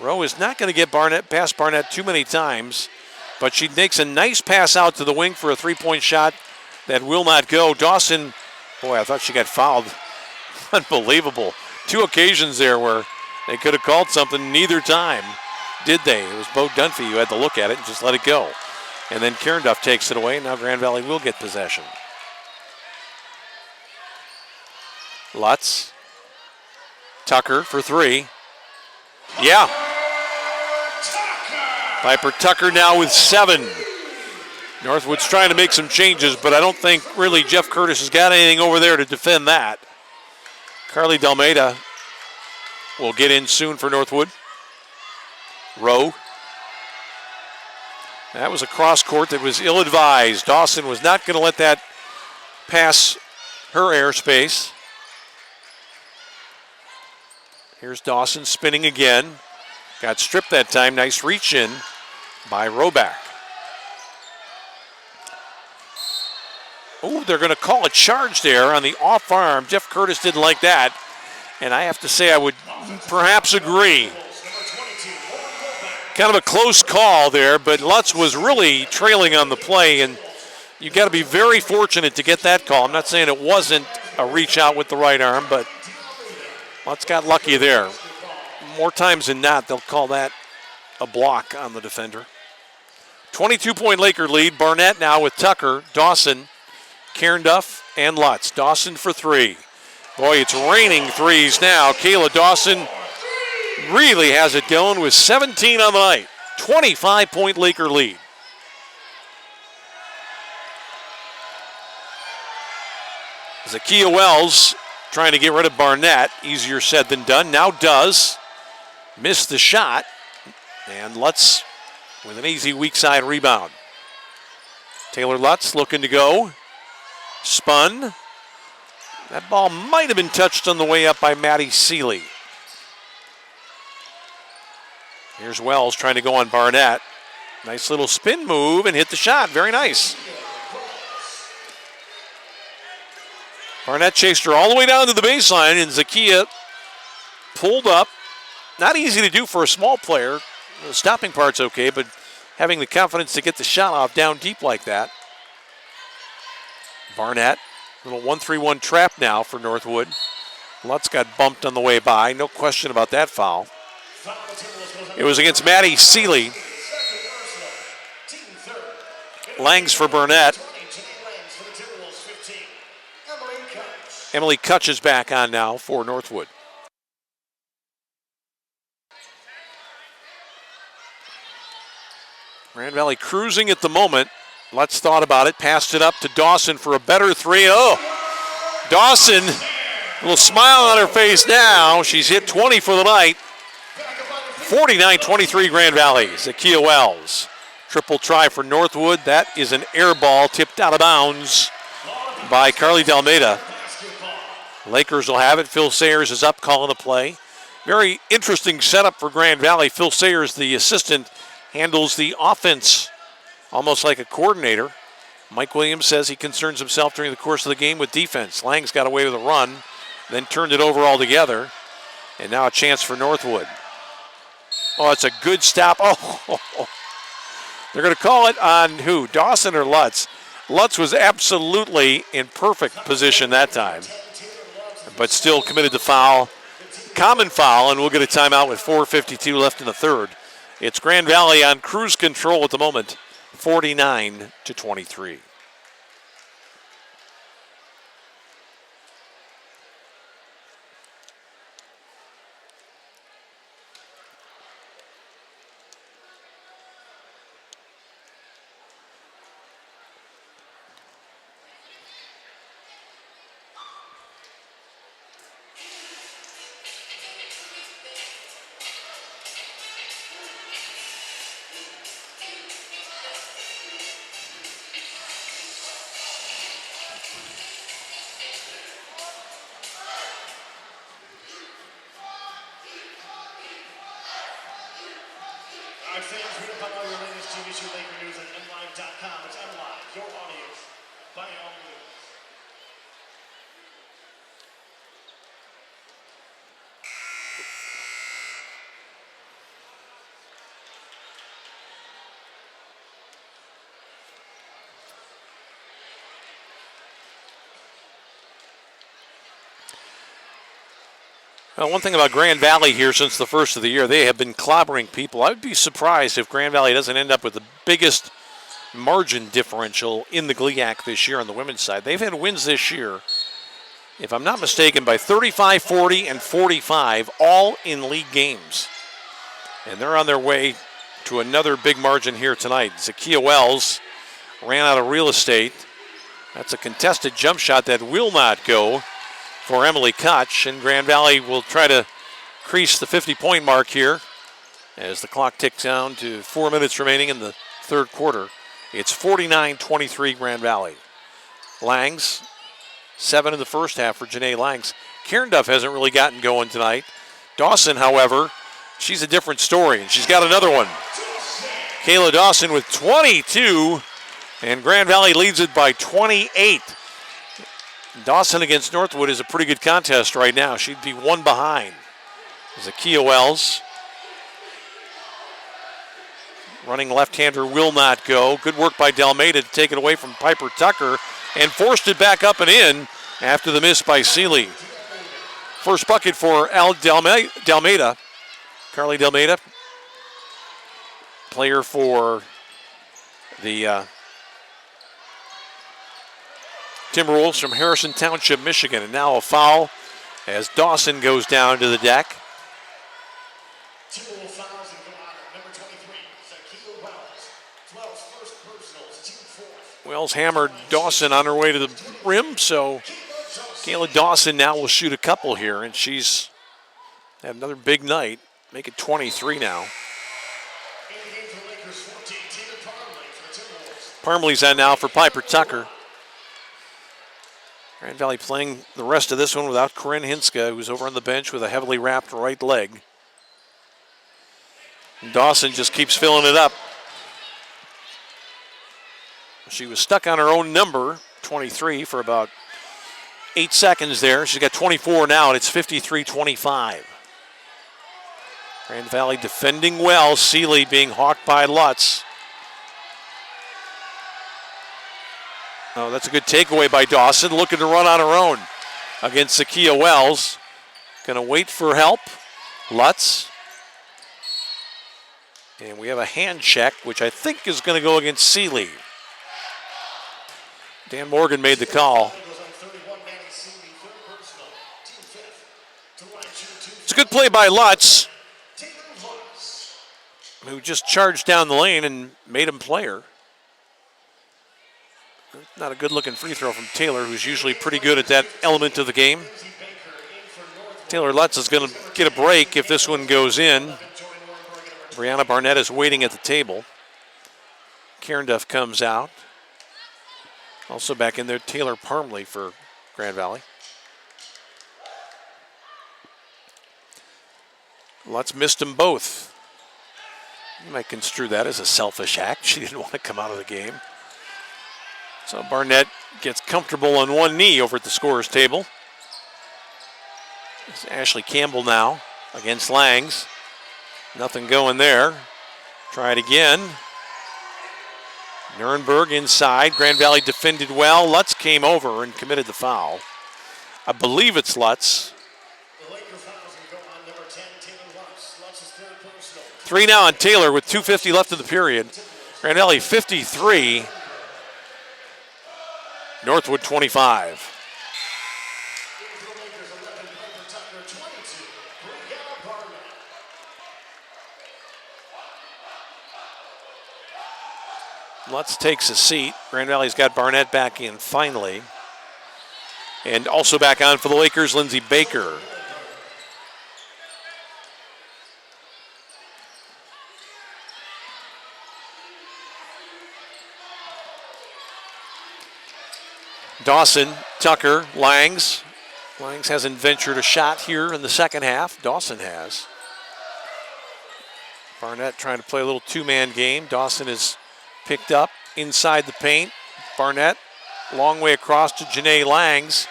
Rowe is not going to get past Barnett too many times, but she makes a nice pass out to the wing for a three-point shot that will not go. Dawson, boy, I thought she got fouled. Unbelievable. 2 occasions there where they could have called something, neither time did they. It was Bo Dunphy who had to look at it and just let it go. And then Karen Duff takes it away. Now Grand Valley will get possession. Lutz. Tucker for 3. Yeah. Piper Tucker now with 7. Northwood's trying to make some changes, but I don't think really Jeff Curtis has got anything over there to defend that. Carly Dalmeida will get in soon for Northwood. Rowe. That was a cross court that was ill-advised. Dawson was not going to let that pass her airspace. Here's Dawson spinning again. Got stripped that time. Nice reach in by Roback. Oh, they're going to call a charge there on the off arm. Jeff Curtis didn't like that. And I have to say I would perhaps agree. Kind of a close call there, but Lutz was really trailing on the play, and you got to be very fortunate to get that call. I'm not saying it wasn't a reach out with the right arm, but Lutz got lucky there. More times than not, they'll call that a block on the defender. 22-point Laker lead. Barnett now with Tucker, Dawson, Karen Duff, and Lutz. Dawson for 3. Boy, it's raining threes now. Kayla Dawson really has it going with 17 on the night. 25-point Laker lead. Zakiya Wells trying to get rid of Barnett. Easier said than done. Now does. Missed the shot. And Lutz with an easy weak side rebound. Taylor Lutz looking to go. Spun. That ball might have been touched on the way up by Maddie Seeley. Here's Wells trying to go on Barnett. Nice little spin move and hit the shot. Very nice. Barnett chased her all the way down to the baseline, and Zakiya pulled up. Not easy to do for a small player. The stopping part's okay, but having the confidence to get the shot off down deep like that. Barnett, little 1-3-1 trap now for Northwood. Lutz got bumped on the way by. No question about that foul. It was against Maddie Seeley. Langs for Barnett. Emily Kutch is back on now for Northwood. Grand Valley cruising at the moment. Lutz thought about it, passed it up to Dawson for a better 3. Oh, Dawson, a little smile on her face now. She's hit 20 for the night. 49-23 Grand Valley. Zakiya Wells. Triple try for Northwood. That is an air ball tipped out of bounds by Carly Dalmeida. Lakers will have it. Phil Sayers is up calling the play. Very interesting setup for Grand Valley. Phil Sayers, the assistant, handles the offense almost like a coordinator. Mike Williams says he concerns himself during the course of the game with defense. Langs got away with a run, then turned it over altogether. And now a chance for Northwood. Oh, it's a good stop. Oh, they're going to call it on who? Dawson or Lutz? Lutz was absolutely in perfect position that time, but still committed the foul. Common foul, and we'll get a timeout with 4:52 left in the third. It's Grand Valley on cruise control at the moment. 49-23. Alright, fans, read about all your latest GVSU Laker news at MLive.com. It's MLive, your audience, by all means. One thing about Grand Valley here since the first of the year, they have been clobbering people. I would be surprised if Grand Valley doesn't end up with the biggest margin differential in the GLIAC this year on the women's side. They've had wins this year, if I'm not mistaken, by 35, 40, and 45, all in league games. And they're on their way to another big margin here tonight. Zakiya Wells ran out of real estate. That's a contested jump shot that will not go for Emily Koch, and Grand Valley will try to crease the 50-point mark here as the clock ticks down to 4 minutes remaining in the third quarter. It's 49-23 Grand Valley. Langs, 7 in the first half for Janae Langs. Karen Duff hasn't really gotten going tonight. Dawson, however, she's a different story, and she's got another one. Kayla Dawson with 22, and Grand Valley leads it by 28. Dawson against Northwood is a pretty good contest right now. She'd be one behind. Zakiya Wells. Running left-hander will not go. Good work by Dalmeda to take it away from Piper Tucker and forced it back up and in after the miss by Seeley. First bucket for Dalmeda. Carly Dalmeda, player for the Timberwolves from Harrison Township, Michigan. And now a foul as Dawson goes down to the deck. Timberwolves fouls and go out. Number 23, Zakiya Wells. 12's first personals, team fourth. Wells hammered Dawson on her way to the rim, so Kayla Dawson now will shoot a couple here, and she's had another big night. Make it 23 now. In the game for Lakers 14, Taylor Parmley for the Timberwolves. Parmley's on now for Piper Tucker. Grand Valley playing the rest of this one without Corinne Hinska, who's over on the bench with a heavily wrapped right leg. And Dawson just keeps filling it up. She was stuck on her own number, 23, for about 8 seconds there. She's got 24 now, and it's 53-25. Grand Valley defending well. Seeley being hawked by Lutz. Oh, that's a good takeaway by Dawson, looking to run on her own against Zakiya Wells. Going to wait for help. Lutz. And we have a hand check, which I think is going to go against Seeley. Dan Morgan made the call. It's a good play by Lutz, who just charged down the lane and made him play her. Not a good-looking free throw from Taylor, who's usually pretty good at that element of the game. Taylor Lutz is going to get a break if this one goes in. Brianna Barnett is waiting at the table. Karen Duff comes out. Also back in there, Taylor Parmley for Grand Valley. Lutz missed them both. You might construe that as a selfish act. She didn't want to come out of the game. So Barnett gets comfortable on one knee over at the scorer's table. It's Ashley Campbell now against Langs. Nothing going there. Try it again. Nuremberg inside. Grand Valley defended well. Lutz came over and committed the foul. I believe it's Lutz. The Lakers fouls will go on number 10, Taylor Lutz. Lutz's third personal. 3 now on Taylor with 2:50 left in the period. Grand Valley 53, Northwood 25. Lutz takes a seat. Grand Valley's got Barnett back in finally. And also back on for the Lakers, Lindsey Baker. Dawson, Tucker, Langs. Langs hasn't ventured a shot here in the second half. Dawson has. Barnett trying to play a little two-man game. Dawson is picked up inside the paint. Barnett, long way across to Janae Langs.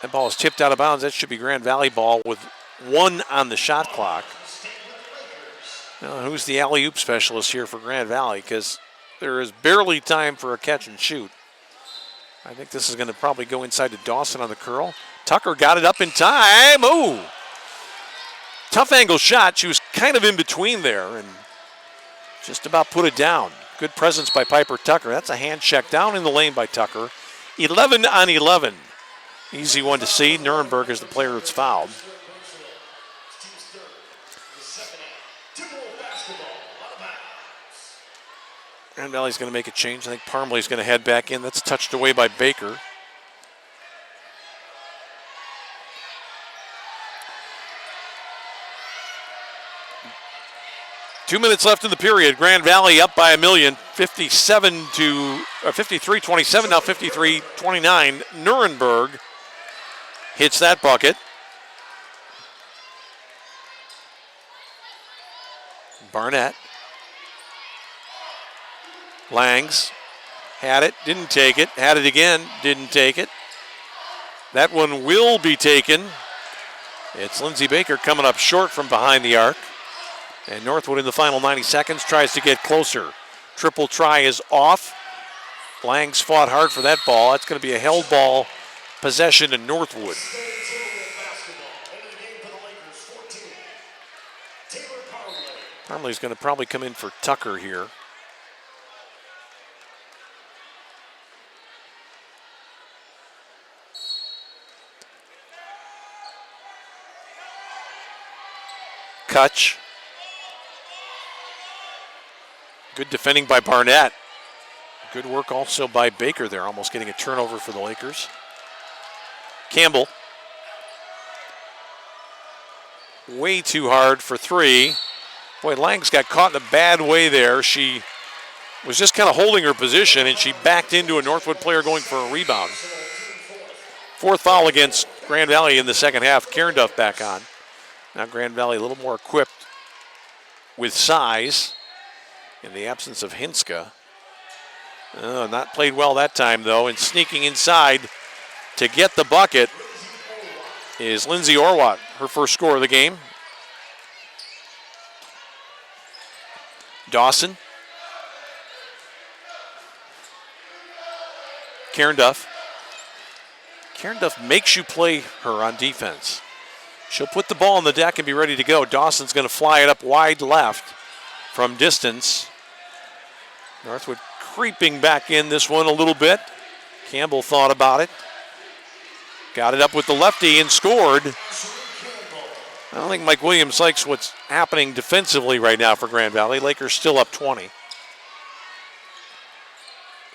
That ball is tipped out of bounds. That should be Grand Valley ball with 1 on the shot clock. Now, who's the alley-oop specialist here for Grand Valley? Because there is barely time for a catch and shoot. I think this is going to probably go inside to Dawson on the curl. Tucker got it up in time. Ooh! Tough angle shot. She was kind of in between there and just about put it down. Good presence by Piper Tucker. That's a hand check down in the lane by Tucker. 11 on 11. Easy one to see. Nuremberg is the player that's fouled. Grand Valley's going to make a change. I think Parmley's going to head back in. That's touched away by Baker. Two minutes left in the period. Grand Valley up by a million. 53-27, now 53-29. Nuremberg hits that bucket. Barnett. Langs had it, didn't take it. Had it again, didn't take it. That one will be taken. It's Lindsey Baker coming up short from behind the arc. And Northwood in the final 90 seconds tries to get closer. Triple try is off. Langs fought hard for that ball. That's going to be a held ball possession to Northwood. Parmley's going to probably come in for Tucker here. Kutch. Good defending by Barnett. Good work also by Baker there, almost getting a turnover for the Lakers. Campbell. Way too hard for three. Boy, Langs got caught in a bad way there. She was just kind of holding her position, and she backed into a Northwood player going for a rebound. Fourth foul against Grand Valley in the second half. Cairnduff back on. Now Grand Valley a little more equipped with size in the absence of Hinska. Not played well that time, though, and sneaking inside to get the bucket is Lindsay Orwat, her first score of the game. Dawson. Cairnduff. Cairnduff makes you play her on defense. She'll put the ball on the deck and be ready to go. Dawson's going to fly it up wide left from distance. Northwood creeping back in this one a little bit. Campbell thought about it. Got it up with the lefty and scored. I don't think Mike Williams likes what's happening defensively right now for Grand Valley. Lakers still up 20.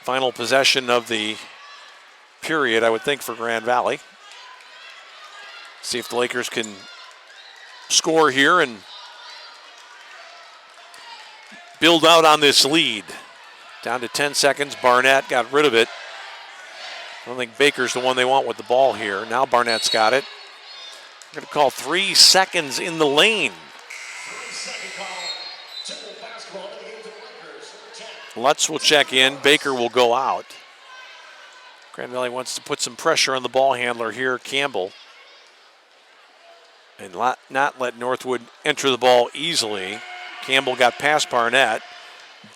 Final possession of the period, I would think, for Grand Valley. See if the Lakers can score here and build out on this lead. Down to 10 seconds. Barnett got rid of it. I don't think Baker's the one they want with the ball here. Now Barnett's got it. We're going to call 3 seconds in the lane. Lutz will check in. Baker will go out. Grand Valley wants to put some pressure on the ball handler here, Campbell. And not let Northwood enter the ball easily. Campbell got past Barnett.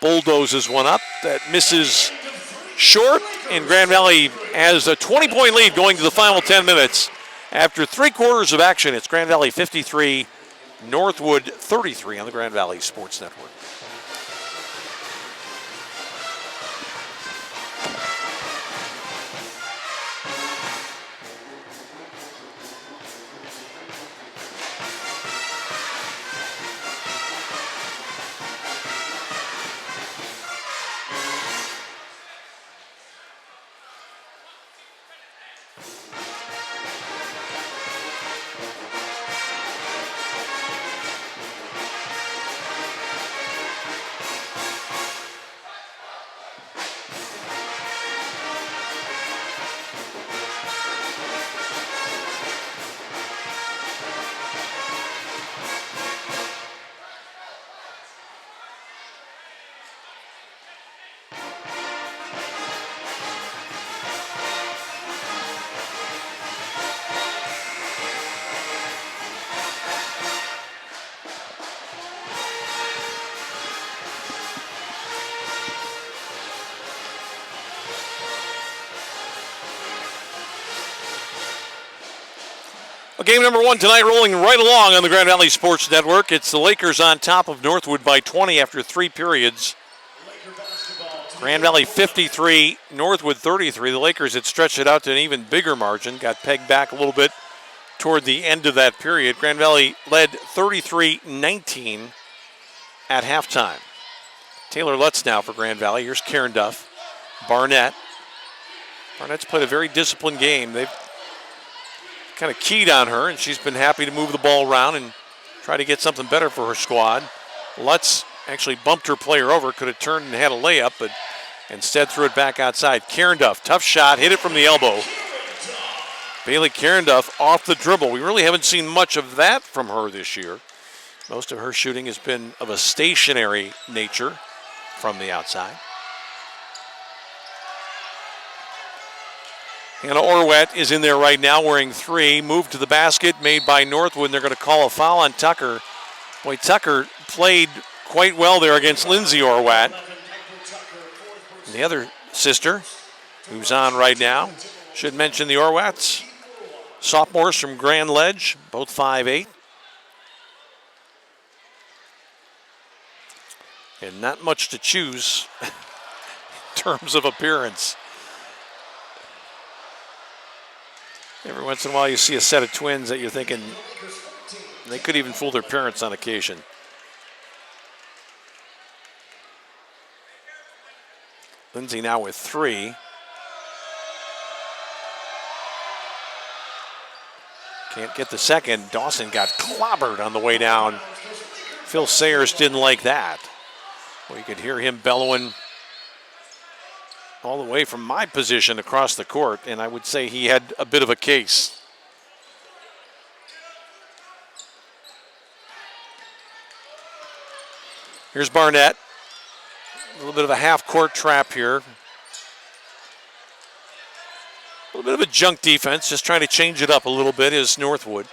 Bulldozes one up. That misses short. And Grand Valley has a 20-point lead going to the final 10 minutes. After 3 quarters of action, it's Grand Valley 53, Northwood 33 on the Grand Valley Sports Network. Game number 1 tonight, rolling right along on the Grand Valley Sports Network. It's the Lakers on top of Northwood by 20 after 3 periods. Grand Valley 53, Northwood 33. The Lakers had stretched it out to an even bigger margin, got pegged back a little bit toward the end of that period. Grand Valley led 33-19 at halftime. Taylor Lutz now for Grand Valley. Here's Karen Duff. Barnett. Barnett's played a very disciplined game. They've kind of keyed on her, and she's been happy to move the ball around and try to get something better for her squad. Lutz actually bumped her player over, could have turned and had a layup, but instead threw it back outside. Karen Duff, tough shot, hit it from the elbow. Bailey Karen Duff off the dribble. We really haven't seen much of that from her this year. Most of her shooting has been of a stationary nature from the outside. Hannah Orwett is in there right now wearing 3. Move to the basket made by Northwood, and they're going to call a foul on Tucker. Boy, Tucker played quite well there against Lindsay Orwett. And the other sister, who's on right now, should mention the Orwetts. Sophomores from Grand Ledge, both 5'8". And not much to choose in terms of appearance. Every once in a while you see a set of twins that you're thinking they could even fool their parents on occasion. Lindsay now with 3. Can't get the second. Dawson got clobbered on the way down. Phil Sayers didn't like that. Well, you could hear him bellowing all the way from my position across the court, and I would say he had a bit of a case. Here's Barnett. A little bit of a half-court trap here. A little bit of a junk defense, just trying to change it up a little bit is Northwood.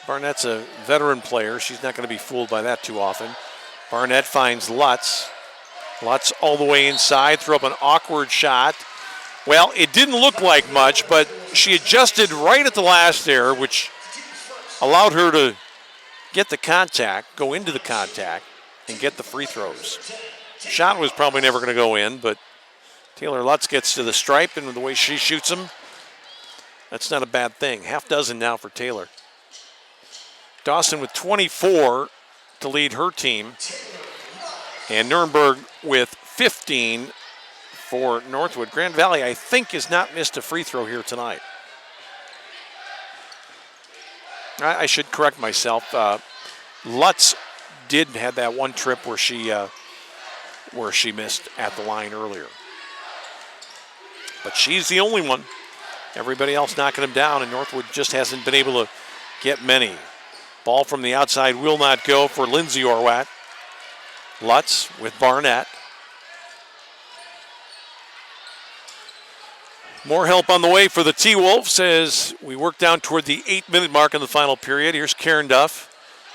Barnett's a veteran player. She's not going to be fooled by that too often. Barnett finds Lutz. Lutz all the way inside, threw up an awkward shot. Well, it didn't look like much, but she adjusted right at the last there, which allowed her to get the contact, go into the contact, and get the free throws. Shot was probably never going to go in, but Taylor Lutz gets to the stripe, and with the way she shoots them, that's not a bad thing. Half dozen now for Taylor. Dawson with 24 to lead her team. And Nuremberg with 15 for Northwood. Grand Valley, I think, has not missed a free throw here tonight. I should correct myself. Lutz did have that one trip where she missed at the line earlier. But she's the only one. Everybody else knocking him down, and Northwood just hasn't been able to get many. Ball from the outside will not go for Lindsay Orwett. Lutz with Barnett. More help on the way for the T-Wolves as we work down toward the 8-minute mark in the final period. Here's Karen Duff.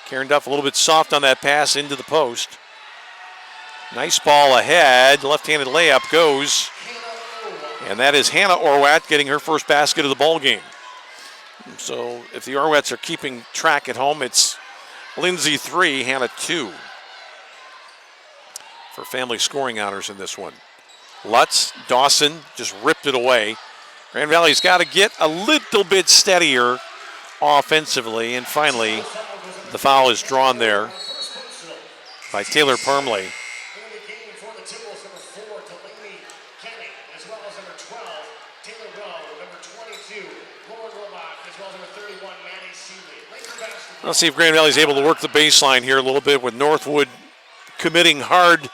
Karen Duff a little bit soft on that pass into the post. Nice ball ahead. Left-handed layup goes. And that is Hannah Orwett getting her first basket of the ball game. So if the Orwetts are keeping track at home, it's Lindsay 3, Hannah 2. For family scoring honors in this one. Lutz, Dawson just ripped it away. Grand Valley's got to get a little bit steadier offensively, and finally the foul is drawn there by Taylor Parmley. Let's see if Grand Valley's able to work the baseline here a little bit with Northwood committing hard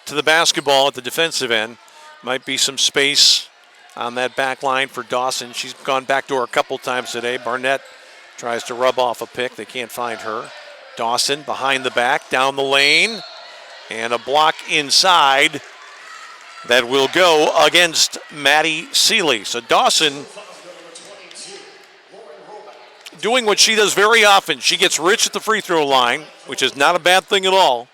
to the basketball at the defensive end. Might be some space on that back line for Dawson. She's gone backdoor a couple times today. Barnett tries to rub off a pick. They can't find her. Dawson behind the back, down the lane, and a block inside that will go against Maddie Seeley. So Dawson doing what she does very often. She gets rich at the free throw line, which is not a bad thing at all.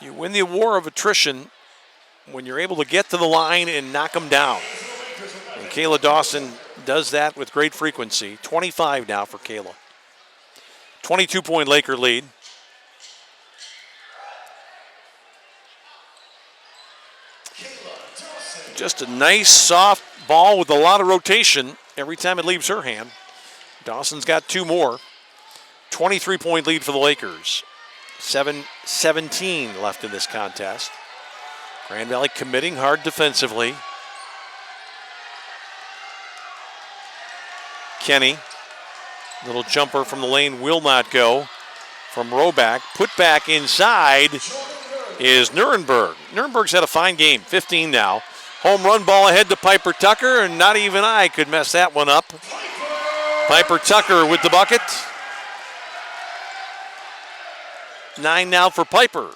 You win the war of attrition when you're able to get to the line and knock them down. And Kayla Dawson does that with great frequency. 25 now for Kayla. 22-point Laker lead. Just a nice, soft ball with a lot of rotation every time it leaves her hand. Dawson's got two more. 23-point lead for the Lakers. 7:17 left in this contest. Grand Valley committing hard defensively. Kenny, little jumper from the lane will not go. From Roback, put back inside is Nuremberg. Nuremberg's had a fine game, 15 now. Home run ball ahead to Piper Tucker, and not even I could mess that one up. Piper Tucker with the bucket. 9 now for Piper.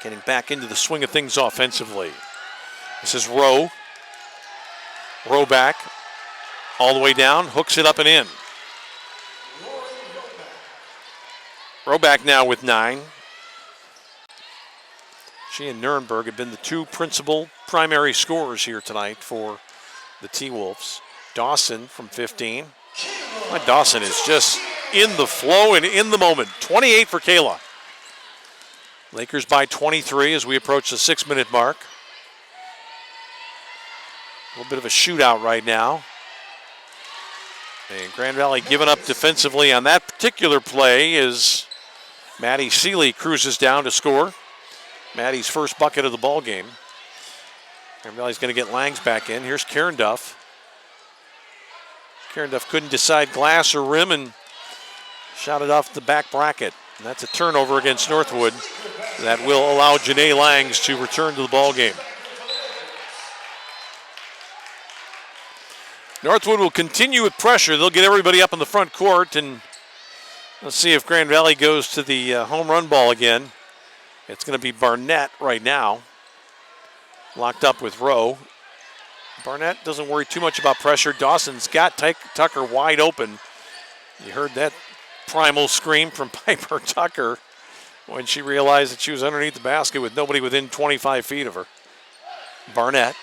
Getting back into the swing of things offensively. This is Rowe. Roback all the way down, hooks it up and in. Roback now with 9. She and Nuremberg have been the two principal primary scorers here tonight for the T-Wolves. Dawson from 15. Dawson is just in the flow and in the moment. 28 for Kayla. Lakers by 23 as we approach the 6-minute mark. A little bit of a shootout right now. And Grand Valley giving up defensively on that particular play as Maddie Seeley cruises down to score. Maddie's first bucket of the ball game. Grand Valley's going to get Langs back in. Here's Karen Duff. Karen Duff couldn't decide glass or rim and shot it off the back bracket. And that's a turnover against Northwood that will allow Janae Langs to return to the ball game. Northwood will continue with pressure. They'll get everybody up in the front court, and let's see if Grand Valley goes to the home run ball again. It's going to be Barnett right now, locked up with Rowe. Barnett doesn't worry too much about pressure. Dawson's got Tucker wide open. You heard that primal scream from Piper Tucker when she realized that she was underneath the basket with nobody within 25 feet of her. Barnett.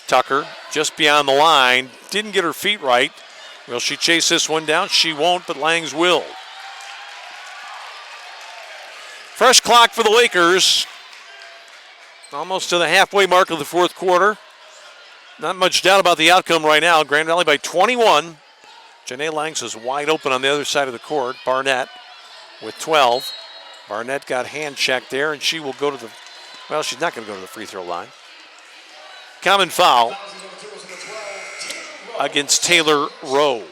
Tucker just beyond the line. Didn't get her feet right. Will she chase this one down? She won't, but Langs will. Fresh clock for the Lakers. Almost to the halfway mark of the fourth quarter. Not much doubt about the outcome right now. Grand Valley by 21. Janae Langs is wide open on the other side of the court. Barnett with 12. Barnett got hand checked there, and she will go to the, well, she's not going to go to the free throw line. Common foul against Taylor Rowe.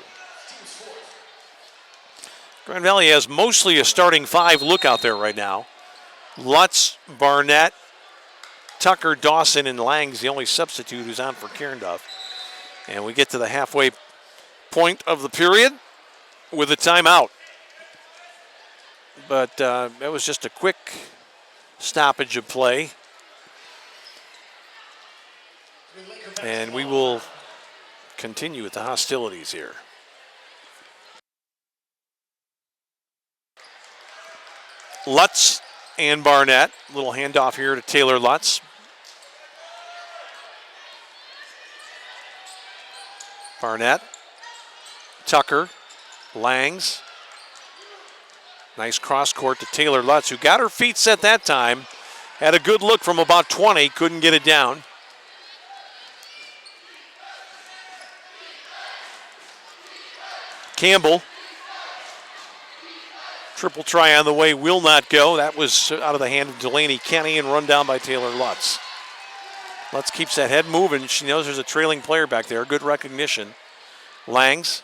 Grand Valley has mostly a starting 5 look out there right now. Lutz, Barnett, Tucker, Dawson, and Langs, the only substitute who's on for Karen Duff. And we get to the halfway point of the period with a timeout. But that was just a quick stoppage of play. And we will continue with the hostilities here. Lutz and Barnett. Little handoff here to Taylor Lutz. Barnett. Tucker. Langs. Nice cross court to Taylor Lutz, who got her feet set that time. Had a good look from about 20. Couldn't get it down. Campbell Triple try on the way will not go. That was out of the hand of Delaney Kenny and run down by Taylor Lutz. Lutz keeps that head moving. She knows there's a trailing player back there. Good recognition. Langs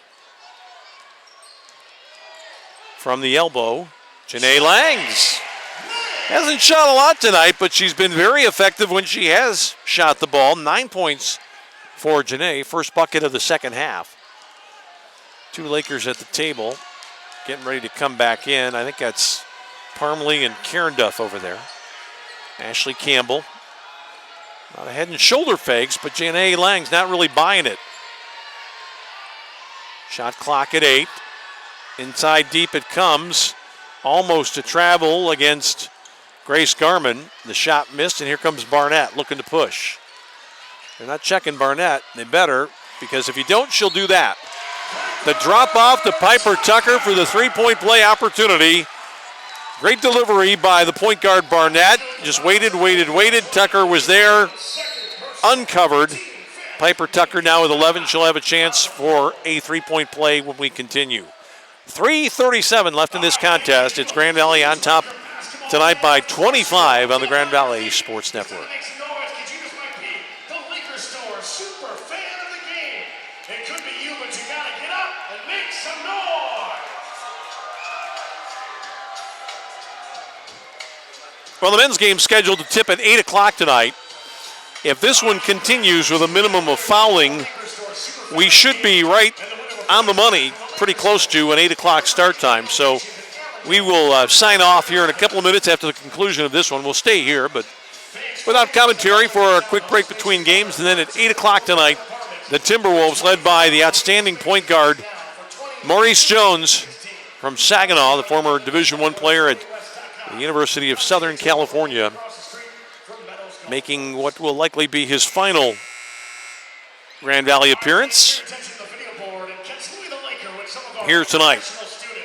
from the elbow. Janae Langs hasn't shot a lot tonight, but she's been very effective when she has shot the ball. 9 points for Janae. First bucket of the second half. 2 Lakers at the table, getting ready to come back in. I think that's Parmley and Karen Duff over there. Ashley Campbell. Not a head and shoulder fakes, but Janae Lang's not really buying it. Shot clock at 8. Inside deep it comes. Almost a travel against Grace Garman. The shot missed, and here comes Barnett looking to push. They're not checking Barnett. They better, because if you don't, she'll do that. The drop off to Piper Tucker for the three-point play opportunity. Great delivery by the point guard Barnett. Just waited. Tucker was there, uncovered. Piper Tucker now with 11. She'll have a chance for a three-point play when we continue. 3:37 left in this contest. It's Grand Valley on top tonight by 25 on the Grand Valley Sports Network. Well, the men's game's scheduled to tip at 8 o'clock tonight. If this one continues with a minimum of fouling, we should be right on the money, pretty close to an 8 o'clock start time. So we will sign off here in a couple of minutes after the conclusion of this one. We'll stay here, but without commentary for a quick break between games. And then at 8 o'clock tonight, the Timberwolves, led by the outstanding point guard, Maurice Jones from Saginaw, the former Division I player at the University of Southern California, making what will likely be his final Grand Valley appearance here tonight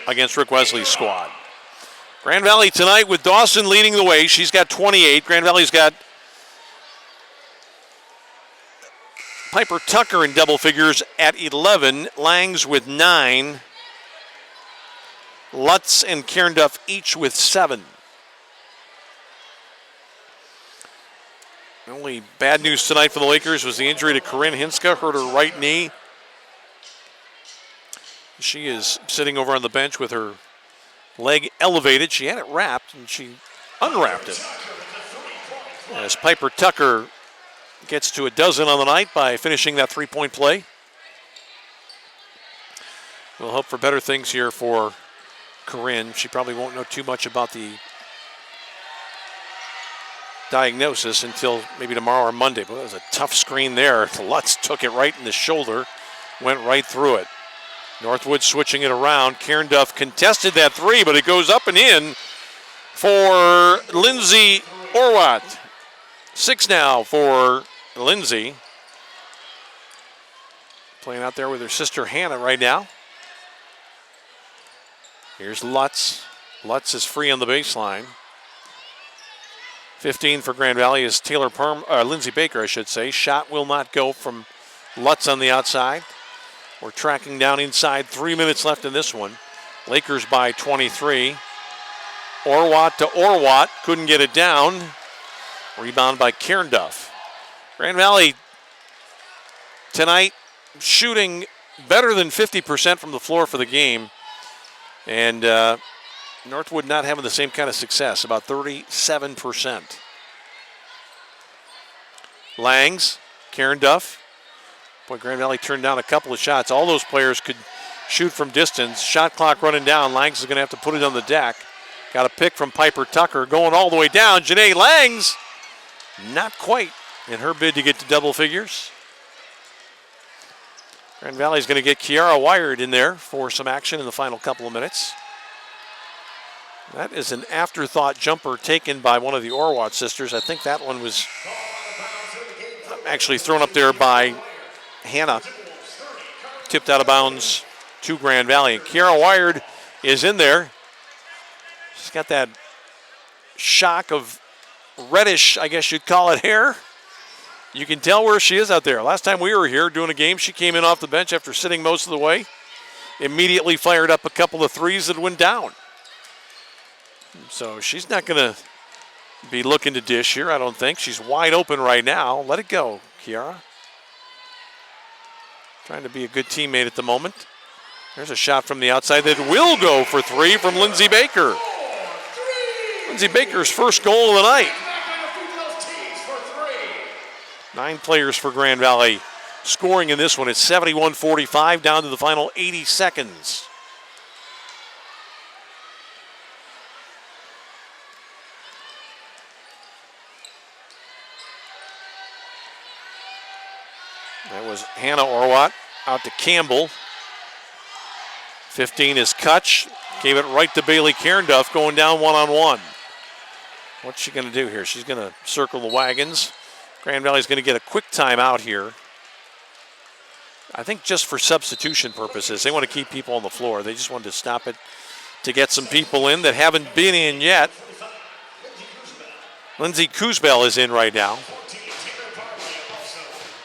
against Rick Wesley's squad. Grand Valley tonight with Dawson leading the way. She's got 28. Grand Valley's got Piper Tucker in double figures at 11. Langs with 9. Lutz and Karen Duff each with 7. The only bad news tonight for the Lakers was the injury to Corinne Hinska, hurt her right knee. She is sitting over on the bench with her leg elevated. She had it wrapped, and she unwrapped it. As Piper Tucker gets to a dozen on the night by finishing that three-point play. We'll hope for better things here for Corinne. She probably won't know too much about the diagnosis until maybe tomorrow or Monday. But it was a tough screen there. Lutz took it right in the shoulder, went right through it. Northwood switching it around. Karen Duff contested that three, but it goes up and in for Lindsay Orwat. 6 now for Lindsay. Playing out there with her sister Hannah right now. Here's Lutz. Lutz is free on the baseline. 15 for Grand Valley is Lindsay Baker, I should say. Shot will not go from Lutz on the outside. We're tracking down inside. 3 minutes left in this one. Lakers by 23. Orwat to Orwat. Couldn't get it down. Rebound by Karen Duff. Grand Valley tonight shooting better than 50% from the floor for the game. And Northwood not having the same kind of success, about 37%. Langs, Karen Duff. Boy, Grand Valley turned down a couple of shots. All those players could shoot from distance. Shot clock running down. Langs is going to have to put it on the deck. Got a pick from Piper Tucker going all the way down. Janae Langs, not quite in her bid to get to double figures. Grand Valley's going to get Kiara Wired in there for some action in the final couple of minutes. That is an afterthought jumper taken by one of the Orwat sisters. I think that one was actually thrown up there by Hannah. Tipped out of bounds to Grand Valley. Kiara Wired is in there. She's got that shock of reddish, I guess you'd call it, hair. You can tell where she is out there. Last time we were here doing a game, she came in off the bench after sitting most of the way. Immediately fired up a couple of threes that went down. So she's not going to be looking to dish here, I don't think. She's wide open right now. Let it go, Kiara. Trying to be a good teammate at the moment. There's a shot from the outside that will go for three from Lindsay Baker. Lindsay Baker's first goal of the night. 9 players for Grand Valley scoring in this one. It's 71-45 down to the final 80 seconds. That was Hannah Orwat out to Campbell. 15 is Kutch. Gave it right to Bailey Cairnduff going down one-on-one. What's she going to do here? She's going to circle the wagons. Grand Valley's going to get a quick timeout here. I think just for substitution purposes. They want to keep people on the floor. They just wanted to stop it to get some people in that haven't been in yet. Lindsay Kuzbel is in right now.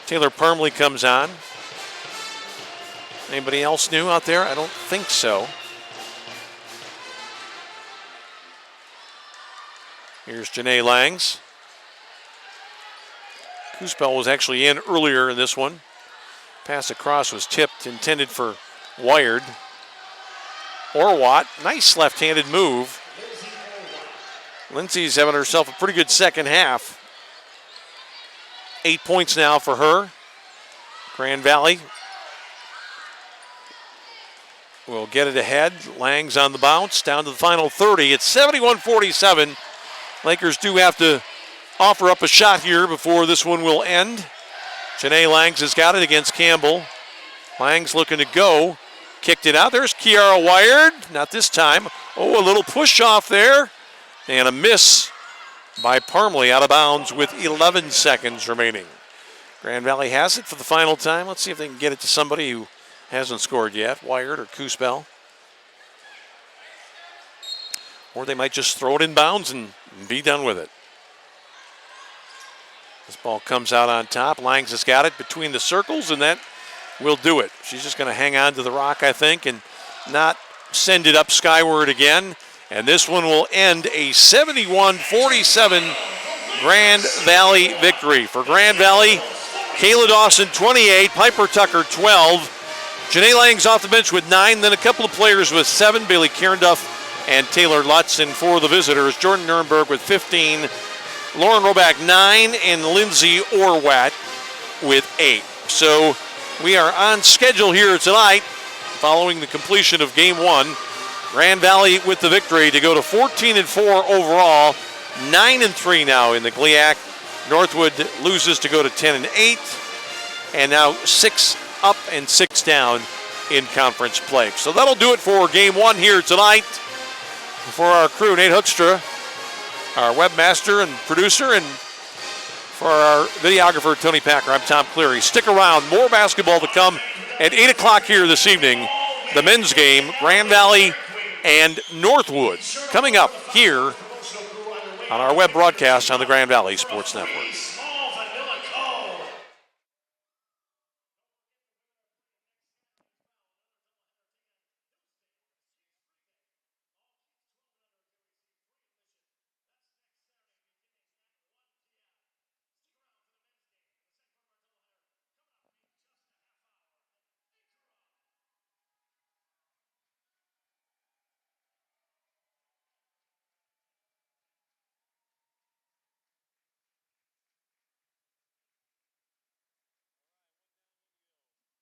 Taylor Parmley comes on. Anybody else new out there? I don't think so. Here's Janae Langs. Kuzbel was actually in earlier in this one. Pass across was tipped, intended for Wired. Orwat, nice left-handed move. Lindsay's having herself a pretty good second half. 8 points now for her. Grand Valley will get it ahead. Lang's on the bounce, down to the final 30. It's 71-47. Lakers do have to offer up a shot here before this one will end. Janae Langs has got it against Campbell. Langs looking to go. Kicked it out. There's Kiara Wired. Not this time. Oh, a little push off there. And a miss by Parmley out of bounds with 11 seconds remaining. Grand Valley has it for the final time. Let's see if they can get it to somebody who hasn't scored yet, Wired or Kuzbel. Or they might just throw it in bounds and be done with it. This ball comes out on top. Langs has got it between the circles, and that will do it. She's just going to hang on to the rock, I think, and not send it up skyward again. And this one will end a 71-47 Grand Valley victory. For Grand Valley, Kayla Dawson, 28, Piper Tucker, 12. Janae Langs off the bench with 9, then a couple of players with 7, Bailey Cairnduff and Taylor Lutz. And for the visitors, Jordan Nurnberg with 15, Lauren Roback 9, and Lindsay Orwat with 8. So we are on schedule here tonight following the completion of Game 1. Grand Valley with the victory to go to 14-4 overall, 9-3 now in the GLIAC. Northwood loses to go to 10-8, and now 6 up and 6 down in conference play. So that'll do it for Game 1 here tonight. For our crew, Nate Hookstra, our webmaster and producer, and for our videographer, Tony Packer, I'm Tom Cleary. Stick around. More basketball to come at 8 o'clock here this evening. The men's game, Grand Valley and Northwood, coming up here on our web broadcast on the Grand Valley Sports Network.